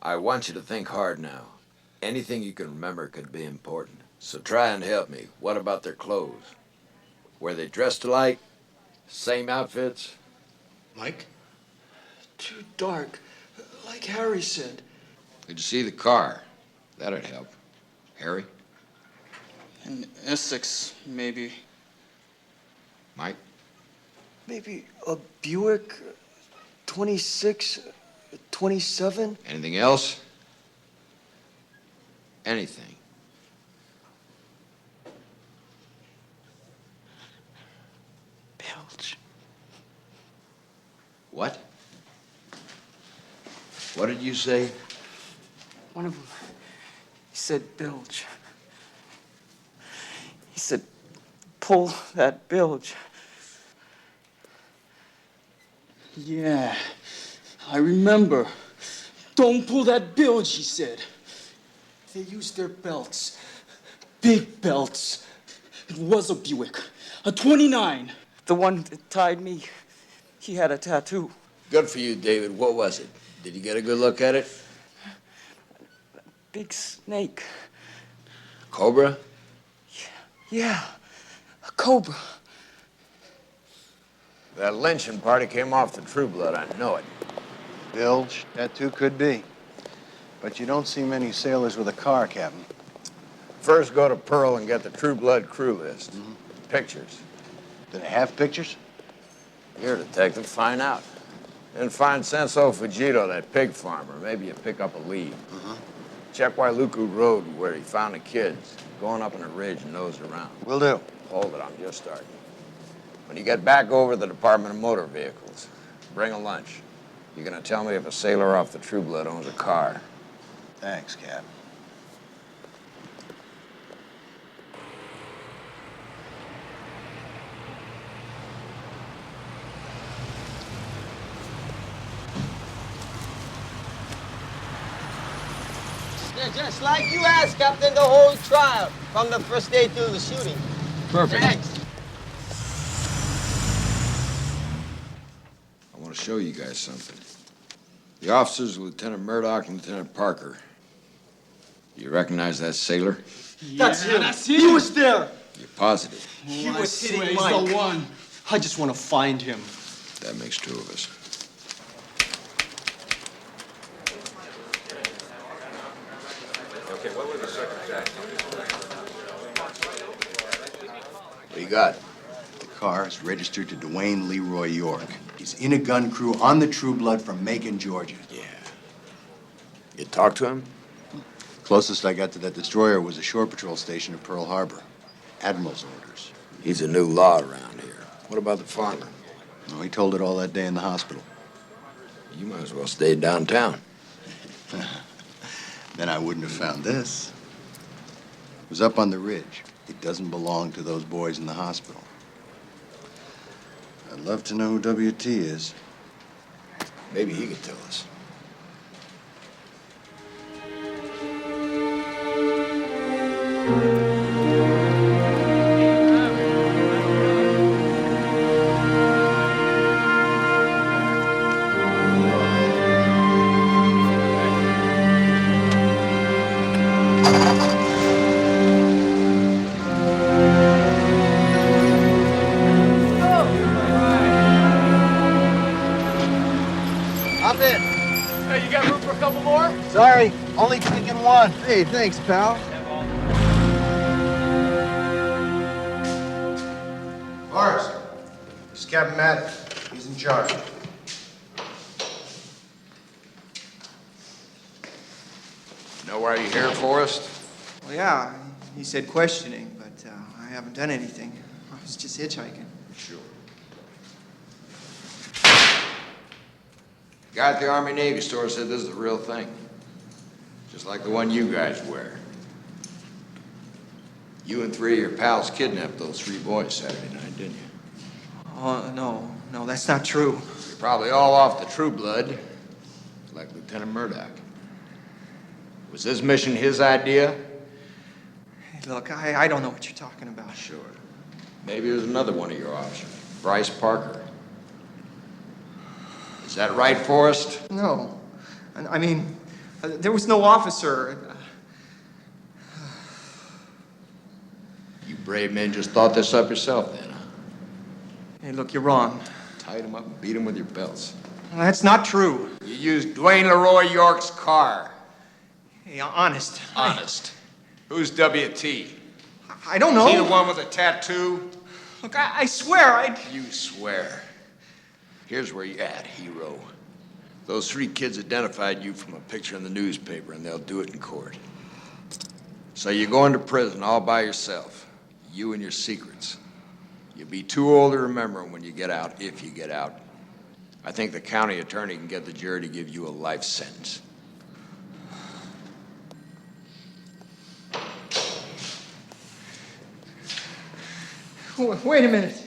Speaker 4: I want you to think hard now. Anything you can remember could be important. So try and help me. What about their clothes? Were they dressed alike? Same outfits?
Speaker 9: Mike? Too dark, like Harry said.
Speaker 4: Did you see the car? That'd help. Harry?
Speaker 9: An Essex, maybe.
Speaker 4: Mike?
Speaker 9: Maybe a Buick, 26, 27.
Speaker 4: Anything else? Anything?
Speaker 9: Bilge.
Speaker 4: What? What did you say?
Speaker 9: One of them, he said bilge. He said, pull that bilge. Yeah, I remember. Don't pull that bilge, he said. They used their belts. Big belts. It was a Buick. A 29. The one that tied me, he had a tattoo.
Speaker 4: Good for you, David. What was it? Did you get a good look at it?
Speaker 9: Big snake.
Speaker 4: Cobra?
Speaker 9: Yeah, a cobra.
Speaker 4: That lynching party came off the True Blood. I know it.
Speaker 1: Bilge, that too could be. But you don't see many sailors with a car, Captain.
Speaker 4: First, go to Pearl and get the True Blood crew list. Pictures.
Speaker 1: Do they have pictures?
Speaker 4: You're a detective. Find out. Then find Senso Fujito, that pig farmer. Maybe you pick up a lead. Check Wailuku Road where he found the kids. Going up on a ridge and nose around.
Speaker 1: Will do.
Speaker 4: Hold it, I'm just starting. When you get back over to the Department of Motor Vehicles, bring a lunch. You're gonna tell me if a sailor off the True Blood owns a car.
Speaker 1: Thanks, Cap.
Speaker 22: Yeah, just like you asked, Captain, the whole trial, from the first day till the shooting.
Speaker 4: Perfect.
Speaker 22: Thanks.
Speaker 4: I want to show you guys something. The officers are Lieutenant Murdoch and Lieutenant Parker. You recognize that sailor?
Speaker 22: That's him. He was there.
Speaker 4: You're positive?
Speaker 22: He was hitting Mike. The one.
Speaker 9: I just want to find him.
Speaker 4: That makes two of us.
Speaker 12: Okay, what were the circumstances?
Speaker 4: What do you got?
Speaker 1: The car is registered to Dwayne Leroy York. He's in a gun crew on the True Blood from Macon, Georgia.
Speaker 4: Yeah. You talked to him?
Speaker 1: Closest I got to that destroyer was a shore patrol station at Pearl Harbor. Admiral's orders.
Speaker 4: He's a new law around here. What about the farmer?
Speaker 1: No, he told it all that day in the hospital.
Speaker 4: You might as well stay downtown.
Speaker 1: Then I wouldn't have found this. It was up on the ridge. It doesn't belong to those boys in the hospital. I'd love to know who WT is.
Speaker 4: Maybe he could tell us.
Speaker 22: I'm in.
Speaker 9: Hey, you got room for a couple more?
Speaker 22: Sorry, only taking one. Hey, thanks, pal.
Speaker 1: Forrest, this is Captain Maddox. He's in charge.
Speaker 4: Know why you're here, Forrest?
Speaker 23: Well, yeah, he said questioning, but I haven't done anything. I was just hitchhiking.
Speaker 4: Sure. Guy at the Army Navy store said this is the real thing. Just like the one you guys wear. You and three of your pals kidnapped those three boys Saturday night, didn't you?
Speaker 23: Oh, no, that's not true.
Speaker 4: You're probably all off the True Blood, like Lieutenant Murdoch. Was this mission his idea?
Speaker 23: Hey, look, I don't know what you're talking about.
Speaker 4: Sure. Maybe it was another one of your officers, Bryce Parker. Is that right, Forrest?
Speaker 23: No. I mean, there was no officer.
Speaker 4: You brave men just thought this up yourself then, huh?
Speaker 23: Hey, look, you're wrong.
Speaker 4: Tied him up and beat him with your belts.
Speaker 23: That's not true.
Speaker 4: You used Dwayne Leroy York's car.
Speaker 23: Hey, honest.
Speaker 4: Honest. Who's W.T.?
Speaker 23: I don't know.
Speaker 4: Is he the one with the tattoo?
Speaker 23: Look, I swear
Speaker 4: You swear. Here's where you at, hero. Those 3 kids identified you from a picture in the newspaper, and they'll do it in court. So you're going to prison all by yourself, you and your secrets. You'll be too old to remember them when you get out, if you get out. I think the county attorney can get the jury to give you a life sentence.
Speaker 23: Wait a minute.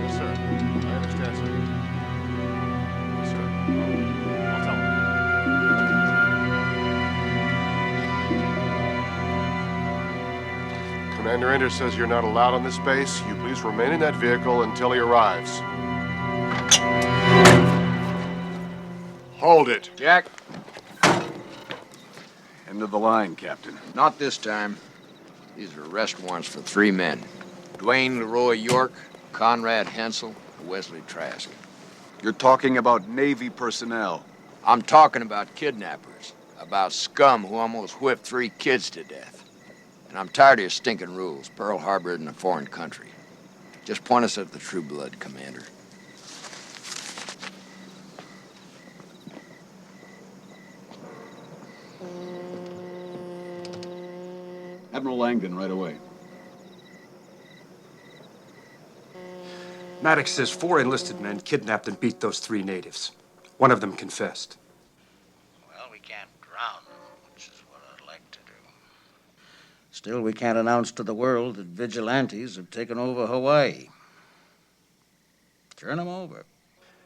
Speaker 18: Yes, sir. I understand, sir. Yes, sir. I'll tell him. Commander Ender says you're not allowed on this base. You please remain in that vehicle until he arrives. Hold it.
Speaker 4: Jack.
Speaker 3: End of the line, Captain.
Speaker 4: Not this time. These are arrest warrants for 3 men. Dwayne Leroy York, Conrad Hensel, Wesley Trask.
Speaker 3: You're talking about Navy personnel.
Speaker 4: I'm talking about kidnappers, about scum who almost whipped 3 kids to death. And I'm tired of your stinking rules. Pearl Harbor isn't a foreign country. Just point us at the true blood, Commander.
Speaker 3: Admiral Langdon, right away.
Speaker 6: Maddox says 4 enlisted men kidnapped and beat those 3 natives. One of them confessed.
Speaker 11: Well, we can't drown them, which is what I'd like to do.
Speaker 16: Still, we can't announce to the world that vigilantes have taken over Hawaii. Turn them over.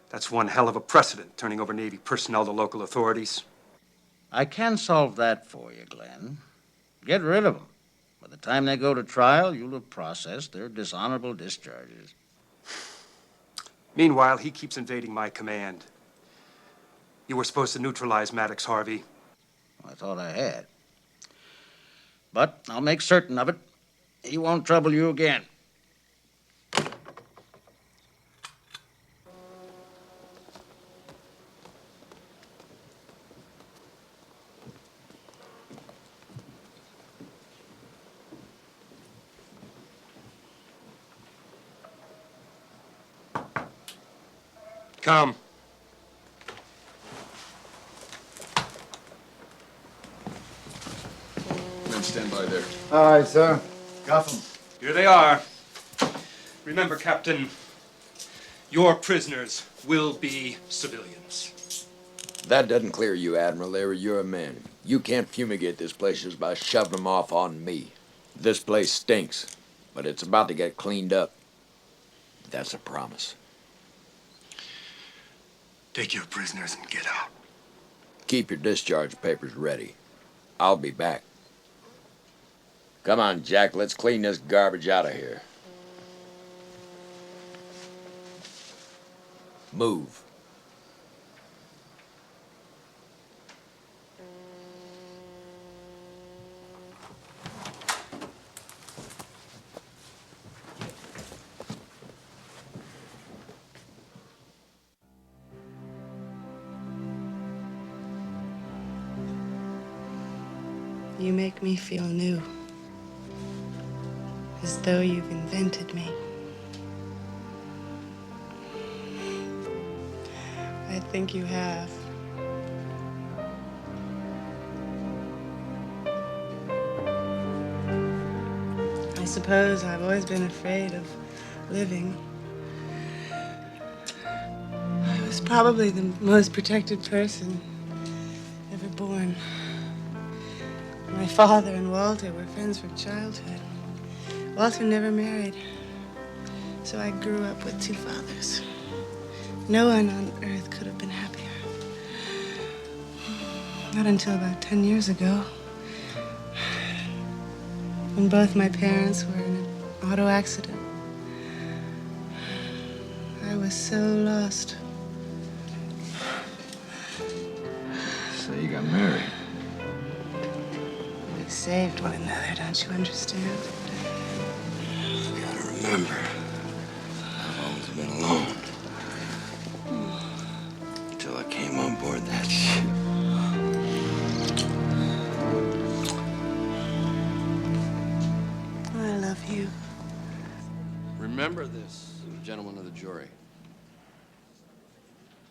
Speaker 6: That's one hell of a precedent, turning over Navy personnel to local authorities.
Speaker 16: I can solve that for you, Glenn. Get rid of them. By the time they go to trial, you'll have processed their dishonorable discharges.
Speaker 6: Meanwhile, he keeps invading my command. You were supposed to neutralize Maddox, Harvey.
Speaker 16: I thought I had. But I'll make certain of it. He won't trouble you again.
Speaker 6: Come.
Speaker 12: Men stand by there.
Speaker 3: All right, sir. Cuff him.
Speaker 6: Here they are. Remember, Captain, your prisoners will be civilians.
Speaker 4: That doesn't clear you, Admiral. They were your men. You can't fumigate this place just by shoving them off on me. This place stinks, but it's about to get cleaned up. That's a promise.
Speaker 6: Take your prisoners and get out.
Speaker 4: Keep your discharge papers ready. I'll be back. Come on, Jack. Let's clean this garbage out of here. Move.
Speaker 14: You make me feel new, as though you've invented me. I think you have. I suppose I've always been afraid of living. I was probably the most protected person ever born. My father and Walter were friends from childhood. Walter never married, so I grew up with 2 fathers. No one on earth could have been happier. Not until about 10 years ago, when both my parents were in an auto accident. I was so lost.
Speaker 1: Mary.
Speaker 14: We saved one another, don't you understand?
Speaker 1: You gotta remember, I've always been alone. Until I came on board that ship.
Speaker 14: I love you.
Speaker 8: Remember this, gentlemen of the jury.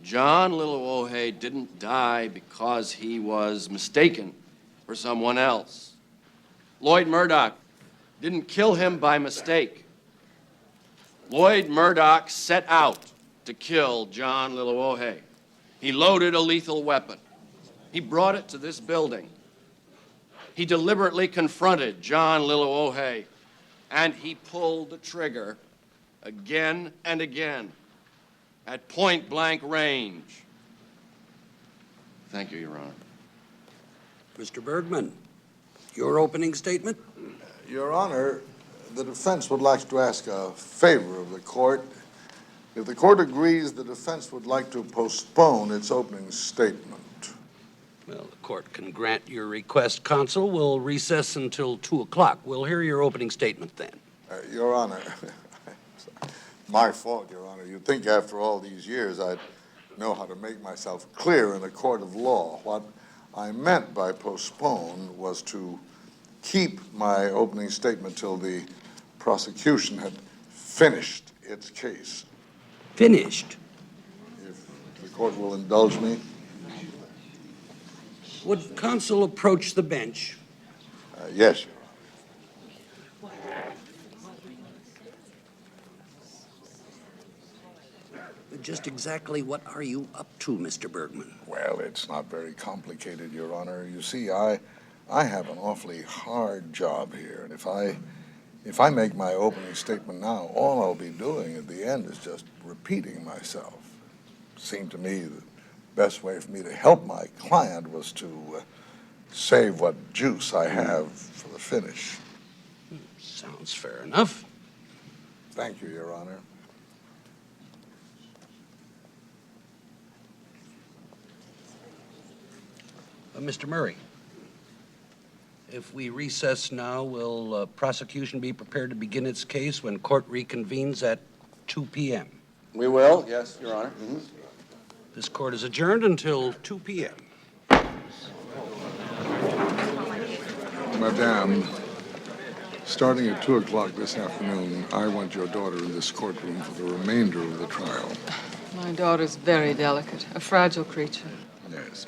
Speaker 8: John Lilowohe didn't die because he was mistaken for someone else. Lloyd Murdoch didn't kill him by mistake. Lloyd Murdoch set out to kill John Lilowohe. He loaded a lethal weapon. He brought it to this building. He deliberately confronted John Lilowohe, and he pulled the trigger again and again at point-blank range. Thank you, Your Honor.
Speaker 10: Mr. Bergman, your opening statement?
Speaker 15: Your Honor, the defense would like to ask a favor of the court. If the court agrees, the defense would like to postpone its opening statement.
Speaker 10: Well, the court can grant your request, Counsel. We'll recess until 2 o'clock. We'll hear your opening statement then.
Speaker 15: Your Honor, my fault, Your Honor. You'd think after all these years I'd know how to make myself clear in a court of law. What I meant by postpone was to keep my opening statement till the prosecution had finished its case.
Speaker 10: Finished?
Speaker 15: If the court will indulge me.
Speaker 10: Would counsel approach the bench?
Speaker 15: Yes, Your Honor.
Speaker 10: Just exactly what are you up to, Mr. Bergman?
Speaker 15: Well, it's not very complicated, Your Honor. You see, I have an awfully hard job here, and if I make my opening statement now, all I'll be doing at the end is just repeating myself. It seemed to me the best way for me to help my client was to save what juice I have for the finish.
Speaker 10: Sounds fair enough.
Speaker 15: Thank you, Your Honor.
Speaker 10: Mr. Murray, if we recess now, will prosecution be prepared to begin its case when court reconvenes at 2 p.m.?
Speaker 8: We will, yes, Your Honor. Mm-hmm.
Speaker 10: This court is adjourned until 2 p.m.
Speaker 15: Madame, starting at 2 o'clock this afternoon, I want your daughter in this courtroom for the remainder of the trial.
Speaker 17: My daughter's very delicate, a fragile creature.
Speaker 15: Yes.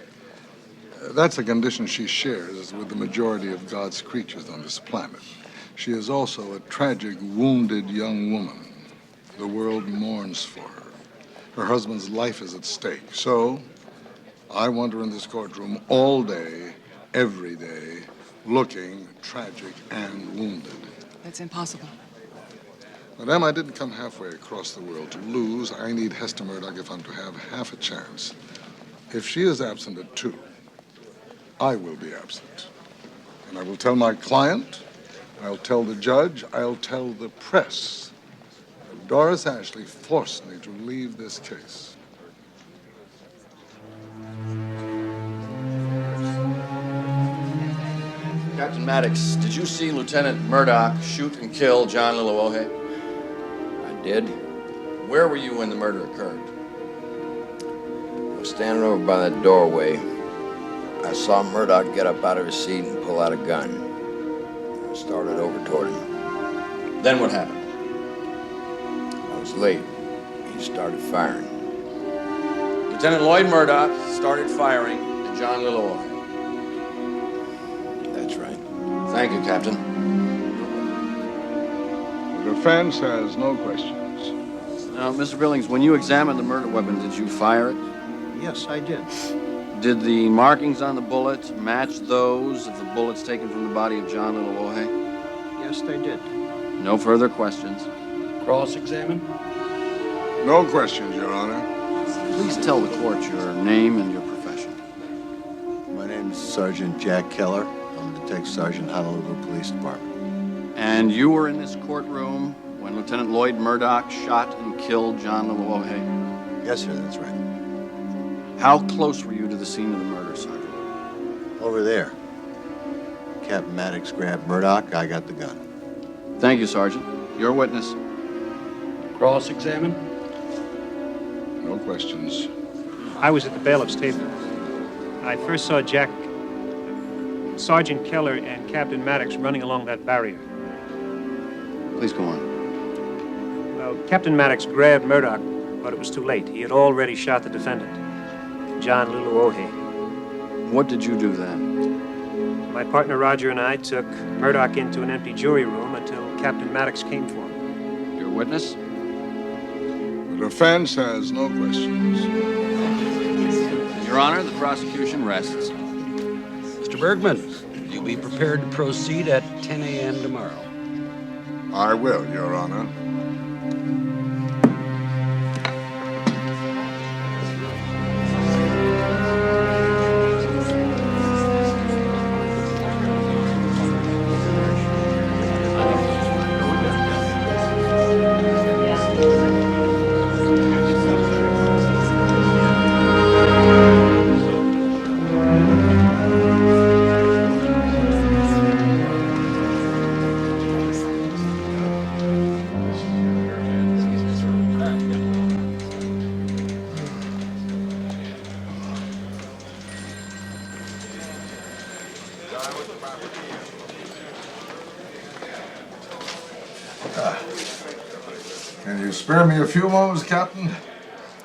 Speaker 15: That's a condition she shares with the majority of God's creatures on this planet. She is also a tragic, wounded young woman. The world mourns for her. Her husband's life is at stake. So, I want her in this courtroom all day, every day, looking tragic and wounded.
Speaker 17: That's impossible.
Speaker 15: Madame, I didn't come halfway across the world to lose. I need Hester Murdoch if I'm to have half a chance. If she is absent at 2, I will be absent. And I will tell my client, I'll tell the judge, I'll tell the press that Doris Ashley forced me to leave this case.
Speaker 8: Captain Maddox, did you see Lieutenant Murdoch shoot and kill John Lilowohe?
Speaker 4: I did.
Speaker 8: Where were you when the murder occurred?
Speaker 4: I was standing over by that doorway. I saw Murdoch get up out of his seat and pull out a gun. I started over toward him.
Speaker 8: Then what happened?
Speaker 4: I was late. He started firing.
Speaker 8: Lieutenant Lloyd Murdoch started firing at John Lilowohe.
Speaker 4: That's right.
Speaker 8: Thank you, Captain.
Speaker 15: The defense has no questions.
Speaker 8: Now, Mr. Billings, when you examined the murder weapon, did you fire it?
Speaker 16: Yes, I did.
Speaker 8: Did the markings on the bullet match those of the bullets taken from the body of John Lilowohe?
Speaker 16: Yes, they did.
Speaker 8: No further questions.
Speaker 10: Cross-examine?
Speaker 15: No questions, Your Honor.
Speaker 8: Please tell the court your name and your profession.
Speaker 1: My name is Sergeant Jack Keller. I'm Detective Sergeant, Honolulu Police Department.
Speaker 8: And you were in this courtroom when Lieutenant Lloyd Murdoch shot and killed John Lilowohe?
Speaker 1: Yes, sir, that's right.
Speaker 8: How close were you to the scene of the murder, Sergeant?
Speaker 1: Over there. Captain Maddox grabbed Murdoch, I got the gun.
Speaker 3: Thank you, Sergeant. Your witness.
Speaker 10: Cross-examine?
Speaker 3: No questions.
Speaker 5: I was at the bailiff's table. I first saw Sergeant Keller and Captain Maddox running along that barrier.
Speaker 1: Please go on.
Speaker 5: Well, Captain Maddox grabbed Murdoch, but it was too late. He had already shot the defendant, John Luluohe.
Speaker 3: What did you do then?
Speaker 5: My partner Roger and I took Murdoch into an empty jury room until Captain Maddox came for him.
Speaker 3: Your witness?
Speaker 15: The defense has no questions.
Speaker 3: Your Honor, the prosecution rests.
Speaker 10: Mr. Bergman, you'll be prepared to proceed at 10 a.m. tomorrow.
Speaker 15: I will, Your Honor. Can you spare me a few moments, Captain?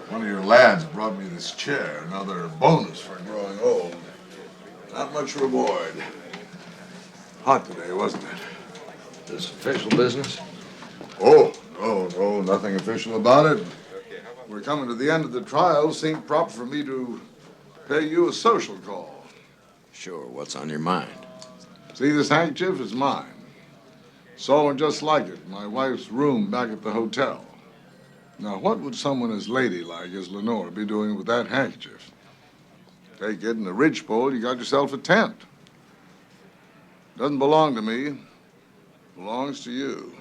Speaker 15: One of your lads brought me this chair, another bonus for growing old. Not much reward. Hot today, wasn't it?
Speaker 4: This official business?
Speaker 15: Oh, no, nothing official about it. We're coming to the end of the trial. Seemed proper for me to pay you a social call.
Speaker 4: Sure, what's on your mind?
Speaker 15: See, this handkerchief is mine. Saw one just like it in my wife's room back at the hotel. Now, what would someone as ladylike as Lenore be doing with that handkerchief? Take it in the ridgepole, you got yourself a tent. Doesn't belong to me. Belongs to you.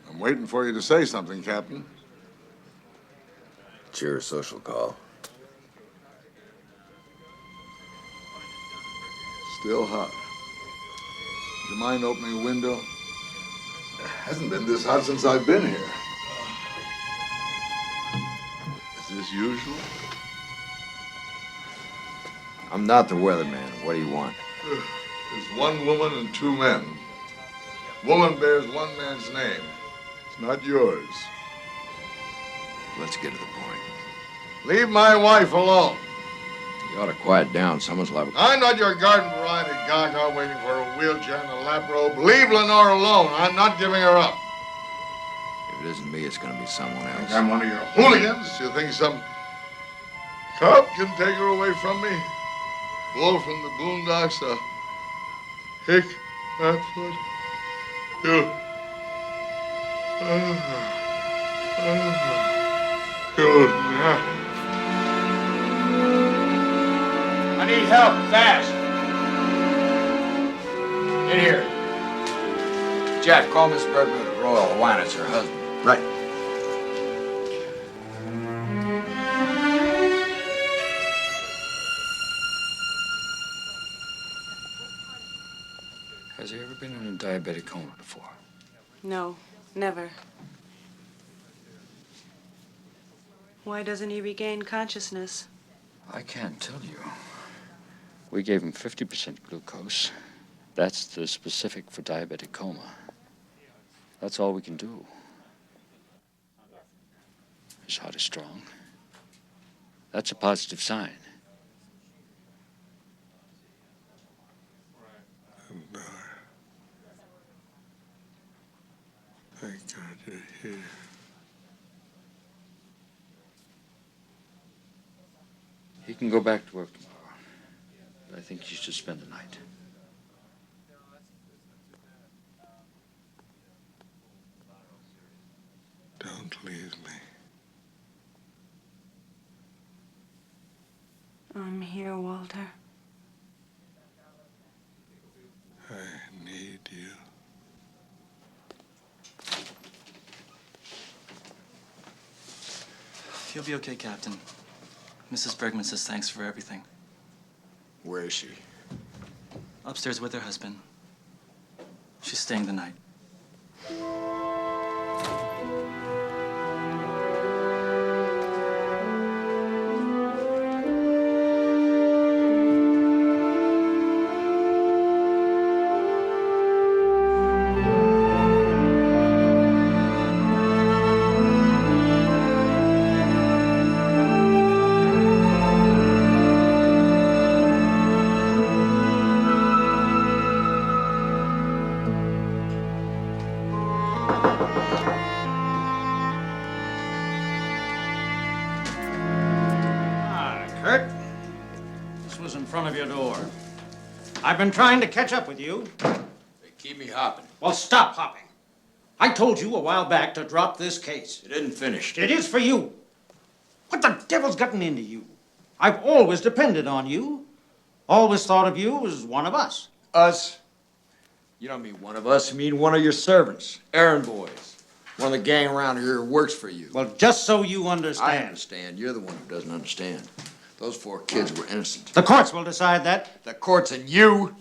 Speaker 15: I'm waiting for you to say something, Captain.
Speaker 4: It's your social call.
Speaker 15: Still hot. Do you mind opening a window? It hasn't been this hot since I've been here. Is this usual?
Speaker 4: I'm not the weatherman. What do you want?
Speaker 15: There's one woman and two men. Woman bears one man's name. It's not yours.
Speaker 4: Let's get to the point.
Speaker 15: Leave my wife alone.
Speaker 4: You ought to quiet down. Someone's liable.
Speaker 15: I'm not your garden variety gaga waiting for a wheelchair and a lap robe. Leave Lenore alone. I'm not giving her up.
Speaker 4: If it isn't me, it's going to be someone else.
Speaker 15: Think I'm one of your hooligans? You think some cop can take her away from me? Bull from the boondocks, a hick, Hatfoot. You.
Speaker 4: I need help, fast. In here. Jack, call Miss Bergman at the Royal Hawaiian. It's her husband.
Speaker 1: Right.
Speaker 7: Has he ever been in a diabetic coma before?
Speaker 14: No, never. Why doesn't he regain consciousness?
Speaker 7: I can't tell you. We gave him 50% glucose. That's the specific for diabetic coma. That's all we can do. His heart is strong. That's a positive sign.
Speaker 15: Thank God you're here.
Speaker 7: He can go back to work tomorrow. But I think you should spend the night.
Speaker 15: Don't leave me.
Speaker 14: I'm here, Walter.
Speaker 15: I need you.
Speaker 20: He'll be okay, Captain. Mrs. Bergman says thanks for everything.
Speaker 4: Where is she?
Speaker 20: Upstairs with her husband. She's staying the night.
Speaker 16: Kurt, this was in front of your door. I've been trying to catch up with you.
Speaker 4: They keep me hopping.
Speaker 16: Well, stop hopping. I told you a while back to drop this case.
Speaker 4: It isn't finished.
Speaker 16: It is for you. What the devil's gotten into you? I've always depended on you. Always thought of you as one of us.
Speaker 4: Us? You don't mean one of us. You mean one of your servants, errand boys. One of the gang around here who works for you.
Speaker 16: Well, just so you understand.
Speaker 4: I understand. You're the one who doesn't understand. Those 4 kids were innocent.
Speaker 16: The courts will decide that.
Speaker 4: The courts and you?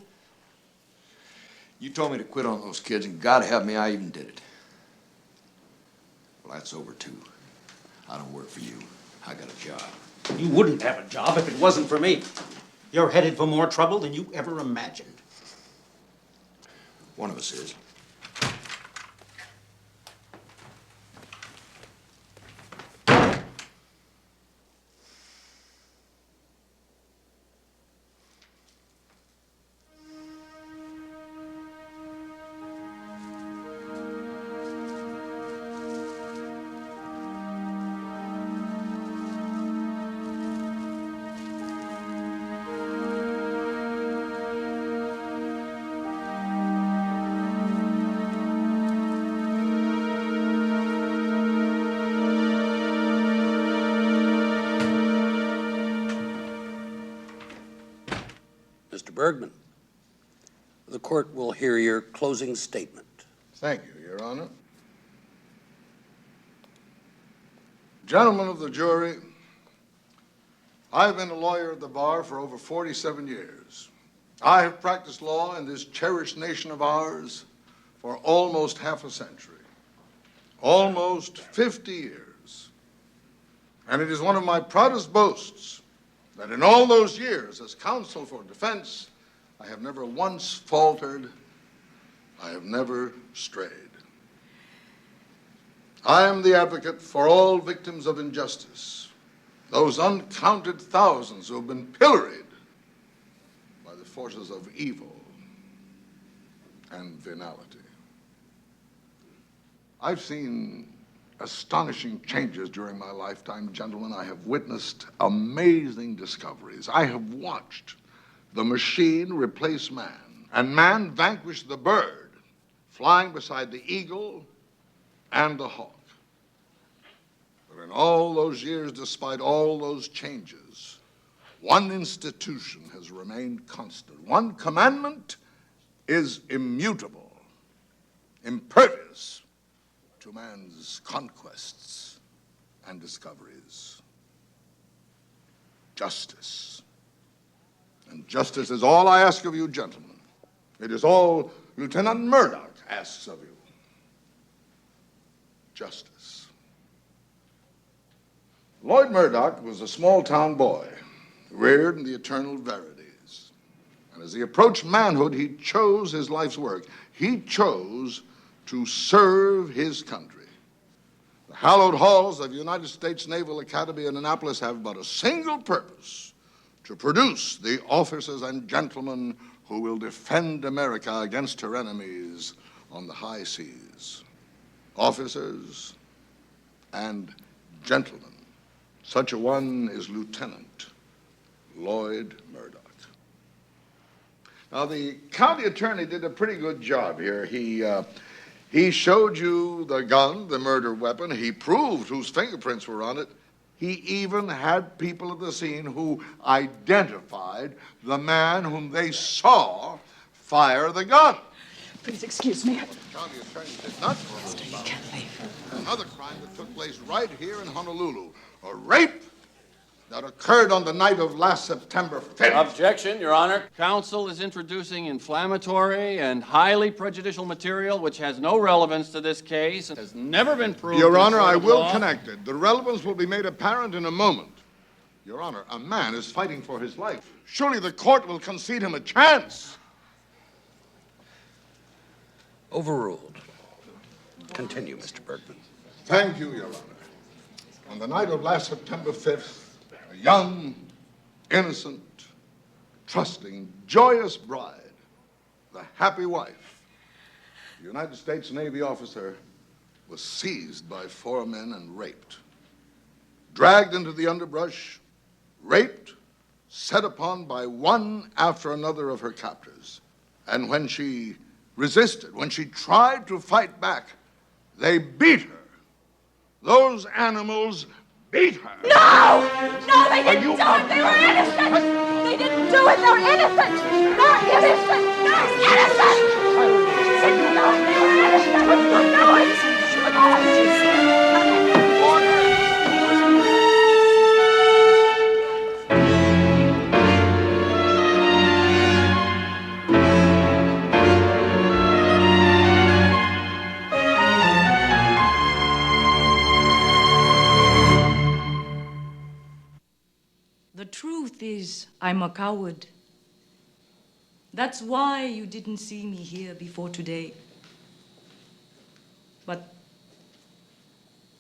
Speaker 4: You told me to quit on those kids, and God help me, I even did it. Well, that's over, too. I don't work for you. I got a job.
Speaker 16: You wouldn't have a job if it wasn't for me. You're headed for more trouble than you ever imagined.
Speaker 4: One of us is.
Speaker 10: Mr. Bergman, the court will hear your closing statement.
Speaker 15: Thank you, Your Honor. Gentlemen of the jury, I've been a lawyer at the bar for over 47 years. I have practiced law in this cherished nation of ours for almost half a century, almost 50 years. And it is one of my proudest boasts that in all those years as counsel for defense, I have never once faltered, I have never strayed. I am the advocate for all victims of injustice, those uncounted thousands who have been pilloried by the forces of evil and venality. I've seen astonishing changes during my lifetime, gentlemen. I have witnessed amazing discoveries. I have watched the machine replace man, and man vanquish the bird, flying beside the eagle and the hawk. But in all those years, despite all those changes, one institution has remained constant. One commandment is immutable, impervious to man's conquests and discoveries. Justice. And justice is all I ask of you, gentlemen. It is all Lieutenant Murdoch asks of you. Justice. Lloyd Murdoch was a small-town boy, reared in the eternal verities. And as he approached manhood, he chose his life's work. He chose to serve his country. The hallowed halls of the United States Naval Academy in Annapolis have but a single purpose: to produce the officers and gentlemen who will defend America against her enemies on the high seas. Officers and gentlemen. Such a one is Lieutenant Lloyd Murdoch. Now, the county attorney did a pretty good job here. He showed you the gun, the murder weapon. He proved whose fingerprints were on it. He even had people at the scene who identified the man whom they saw fire the gun.
Speaker 2: Please excuse me.
Speaker 15: The county attorney did not know about another crime that took place right here in Honolulu. A rape that occurred on the night of last September 5th.
Speaker 8: Objection, Your Honor. Counsel is introducing inflammatory and highly prejudicial material which has no relevance to this case and has never been proved.
Speaker 15: Your
Speaker 8: in
Speaker 15: Honor,
Speaker 8: court
Speaker 15: I
Speaker 8: of
Speaker 15: will
Speaker 8: law.
Speaker 15: connect it. The relevance will be made apparent in a moment. Your Honor, a man is fighting for his life. Surely the court will concede him a chance.
Speaker 10: Overruled. Continue, Mr. Bergman.
Speaker 15: Thank you, Your Honor. On the night of last September 5th, a young, innocent, trusting, joyous bride, the happy wife, a United States Navy officer, was seized by 4 men and raped. Dragged into the underbrush, raped, set upon by one after another of her captors. And when she resisted, when she tried to fight back, they beat her. Those animals beat her.
Speaker 2: No! No, they didn't do it! They were innocent! They didn't do it! They're innocent! They're innocent! They're innocent! No, they were innocent! No,
Speaker 13: The truth is, I'm a coward. That's why you didn't see me here before today. But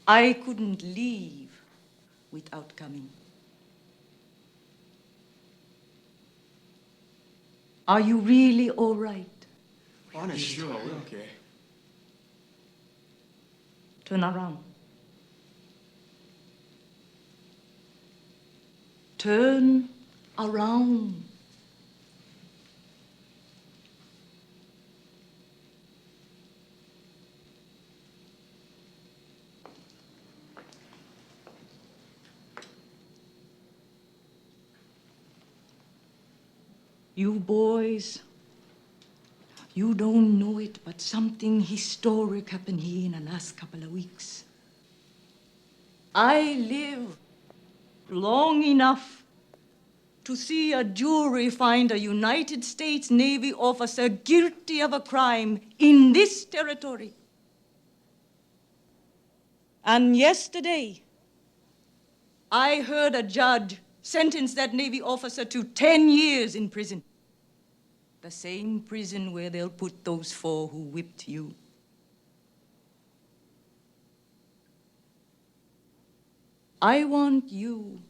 Speaker 13: I couldn't leave without coming. Are you really all right?
Speaker 23: Honest, sure, we're okay.
Speaker 13: Turn around. Turn around. You boys, you don't know it, but something historic happened here in the last couple of weeks. I live long enough to see a jury find a United States Navy officer guilty of a crime in this territory. And yesterday, I heard a judge sentence that Navy officer to 10 years in prison. The same prison where they'll put those 4 who whipped you. I want you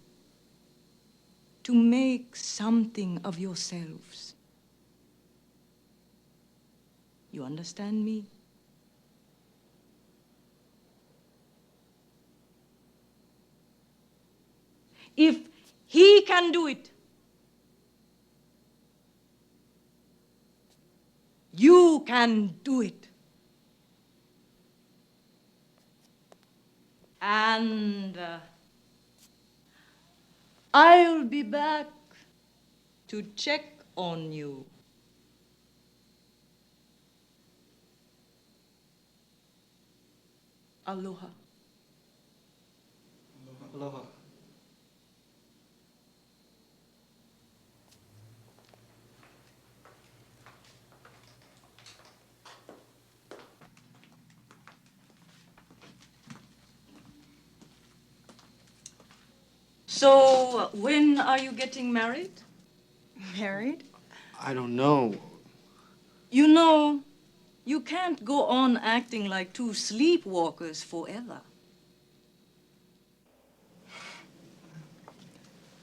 Speaker 13: to make something of yourselves. You understand me? If he can do it, you can do it. And I'll be back to check on you. Aloha.
Speaker 23: Aloha.
Speaker 13: So, when are you getting married?
Speaker 23: Married? I don't know.
Speaker 13: You know, you can't go on acting like 2 sleepwalkers forever.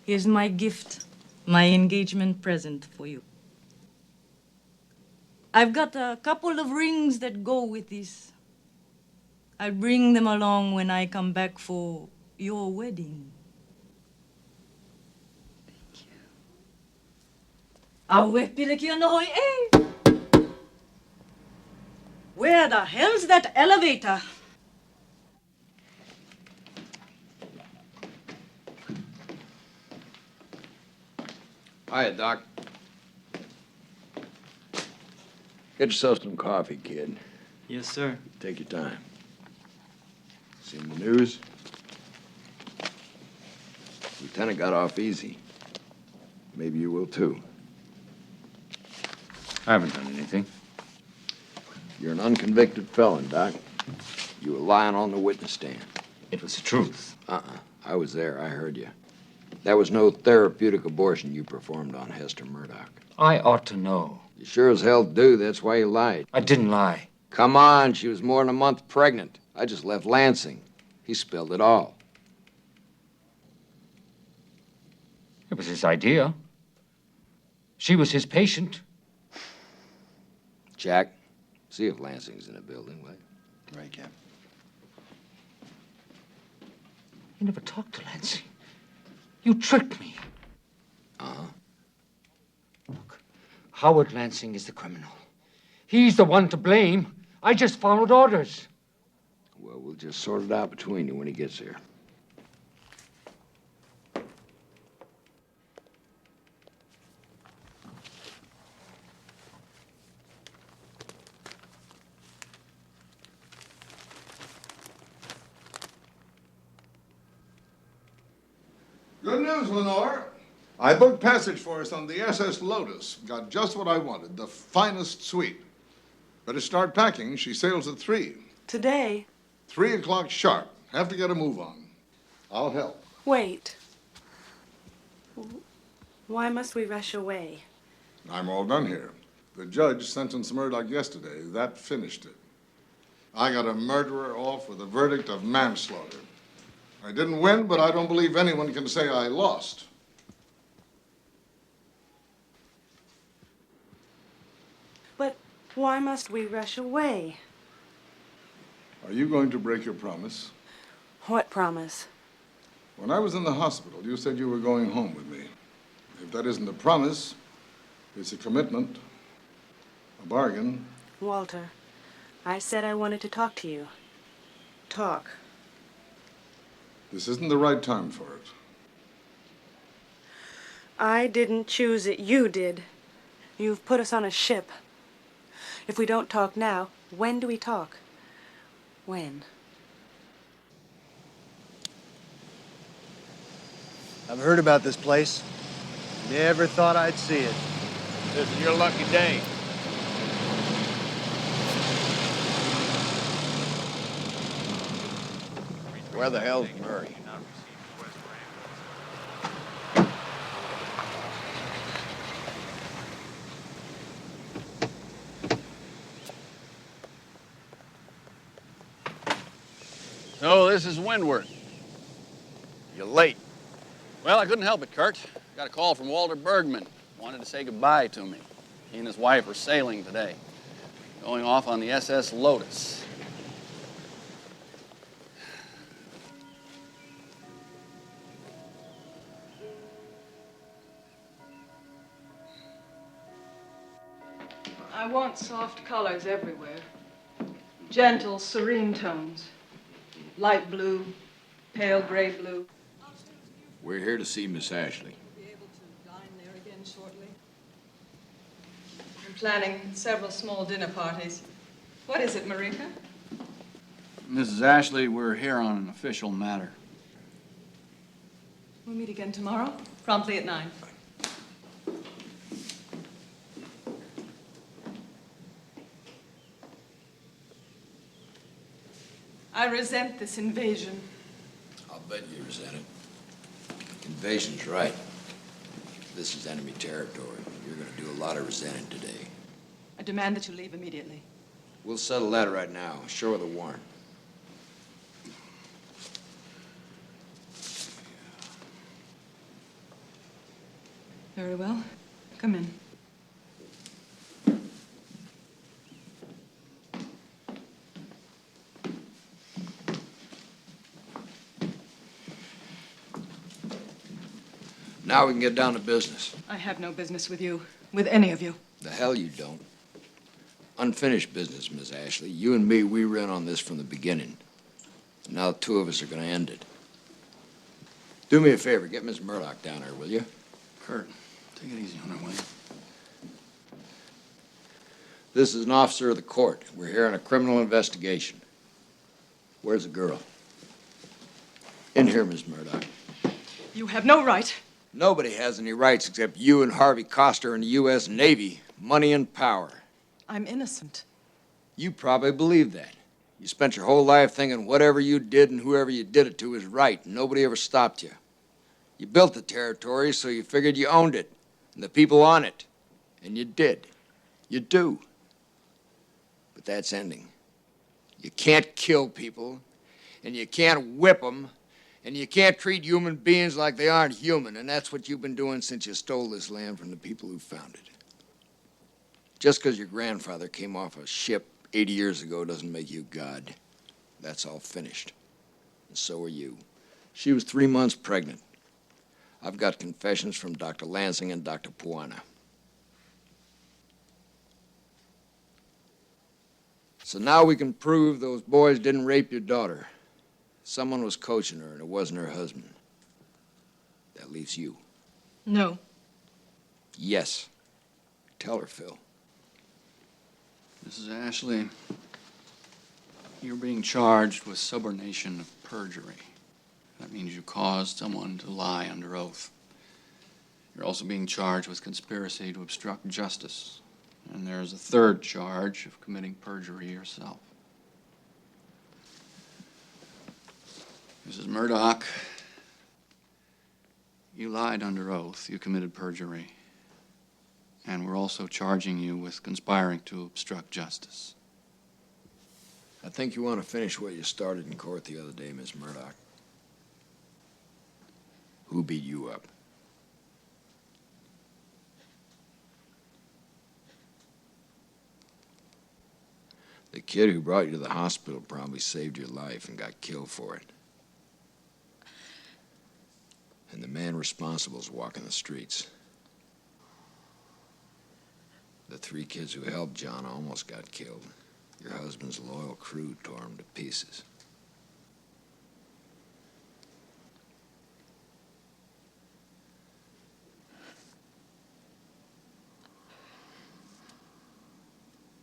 Speaker 13: Here's my gift, my engagement present for you. I've got a couple of rings that go with this. I'll bring them along when I come back for your wedding. Where the hell's that elevator?
Speaker 4: Hiya, Doc. Get yourself some coffee, kid.
Speaker 20: Yes, sir.
Speaker 4: Take your time. Seen the news? Lieutenant got off easy. Maybe you will too.
Speaker 7: I haven't done anything.
Speaker 4: You're an unconvicted felon, Doc. You were lying on the witness stand.
Speaker 7: It was the truth.
Speaker 4: I was there. I heard you. That was no therapeutic abortion you performed on Hester Murdoch.
Speaker 7: I ought to know.
Speaker 4: You sure as hell do. That's why you lied.
Speaker 7: I didn't lie.
Speaker 4: Come on. She was more than a month pregnant. I just left Lansing. He spilled it all.
Speaker 7: It was his idea. She was his patient.
Speaker 4: Jack, see if Lansing's in the building, will you?
Speaker 1: Right, Cap.
Speaker 7: You never talked to Lansing. You tricked me.
Speaker 4: Uh-huh.
Speaker 7: Look, Howard Lansing is the criminal. He's the one to blame. I just followed orders.
Speaker 4: Well, we'll just sort it out between you when he gets here.
Speaker 15: Good news, Lenore. I booked passage for us on the SS Lotus. Got just what I wanted, the finest suite. Better start packing. She sails at 3.
Speaker 14: Today?
Speaker 15: 3 o'clock sharp. Have to get a move on. I'll help.
Speaker 14: Wait. Why must we rush away?
Speaker 15: I'm all done here. The judge sentenced Murdoch yesterday. That finished it. I got a murderer off with a verdict of manslaughter. I didn't win, but I don't believe anyone can say I lost.
Speaker 14: But why must we rush away?
Speaker 15: Are you going to break your promise?
Speaker 14: What promise?
Speaker 15: When I was in the hospital, you said you were going home with me. If that isn't a promise, it's a commitment, a bargain.
Speaker 14: Walter, I said I wanted to talk to you. Talk.
Speaker 15: This isn't the right time for it.
Speaker 14: I didn't choose it. You did. You've put us on a ship. If we don't talk now, when do we talk? When?
Speaker 1: I've heard about this place. Never thought I'd see it.
Speaker 4: This is your lucky day. Where the hell's Murray?
Speaker 3: So this is Windward.
Speaker 4: You're late.
Speaker 3: Well, I couldn't help it, Kurt. Got a call from Walter Bergman. Wanted to say goodbye to me. He and his wife are sailing today. Going off on the SS Lotus.
Speaker 17: I want soft colors everywhere. Gentle, serene tones. Light blue, pale gray blue.
Speaker 4: We're here to see Miss Ashley.
Speaker 17: Be able to dine there again shortly. I'm planning several small dinner parties. What is it, Marika?
Speaker 3: Mrs. Ashley, we're here on an official matter.
Speaker 17: We'll meet again tomorrow, promptly at 9. I resent this invasion.
Speaker 4: I'll bet you resent it. Invasion's right. This is enemy territory. You're gonna do a lot of resenting today.
Speaker 17: I demand that you leave immediately.
Speaker 4: We'll settle that right now. Show her the warrant.
Speaker 17: Very well. Come in.
Speaker 4: Now we can get down to business.
Speaker 17: I have no business with you, with any of you.
Speaker 4: The hell you don't. Unfinished business, Miss Ashley. You and me, we were in on this from the beginning. Now the two of us are gonna end it. Do me a favor, get Miss Murdoch down here, will you?
Speaker 3: Kurt, take it easy on her, will you?
Speaker 4: This is an officer of the court. We're here on a criminal investigation. Where's the girl? In here, Miss Murdoch.
Speaker 17: You have no right.
Speaker 4: Nobody has any rights except you and Harvey Coster and the U.S. Navy. Money and power.
Speaker 17: I'm innocent.
Speaker 4: You probably believe that. You spent your whole life thinking whatever you did and whoever you did it to was right, and nobody ever stopped you. You built the territory, so you figured you owned it, and the people on it. And you did. You do. But that's ending. You can't kill people, and you can't whip them, and you can't treat human beings like they aren't human, and that's what you've been doing since you stole this land from the people who found it. Just because your grandfather came off a ship 80 years ago doesn't make you God. That's all finished. And so are you. She was 3 months pregnant. I've got confessions from Dr. Lansing and Dr. Puana. So now we can prove those boys didn't rape your daughter. Someone was coaching her, and it wasn't her husband. That leaves you.
Speaker 17: No.
Speaker 4: Yes. Tell her, Phil.
Speaker 3: Mrs. Ashley, you're being charged with subornation of perjury. That means you caused someone to lie under oath. You're also being charged with conspiracy to obstruct justice. And there's a third charge of committing perjury yourself. Mrs. Murdoch, you lied under oath. You committed perjury. And we're also charging you with conspiring to obstruct justice.
Speaker 4: I think you want to finish what you started in court the other day, Miss Murdoch. Who beat you up? The kid who brought you to the hospital probably saved your life and got killed for it. And the man responsible is walking the streets. The 3 kids who helped John almost got killed. Your husband's loyal crew tore him to pieces.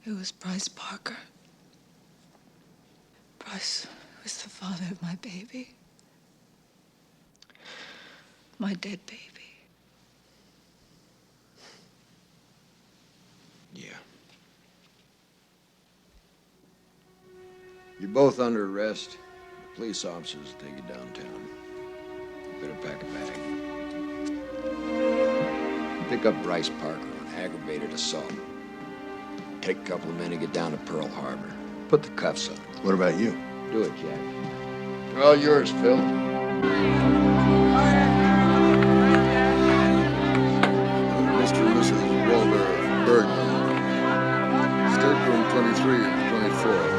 Speaker 14: It was Bryce Parker. Bryce was the father of my baby. My dead baby.
Speaker 4: Yeah. You're both under arrest. The police officers will take you downtown. You better pack a bag. Pick up Bryce Parker on aggravated assault. Take a couple of men and get down to Pearl Harbor. Put the cuffs on.
Speaker 1: What about you?
Speaker 4: Do it, Jack. They're all yours, Phil.
Speaker 15: Mr. and Mrs. Walter Bergman. Stateroom 23 and 24.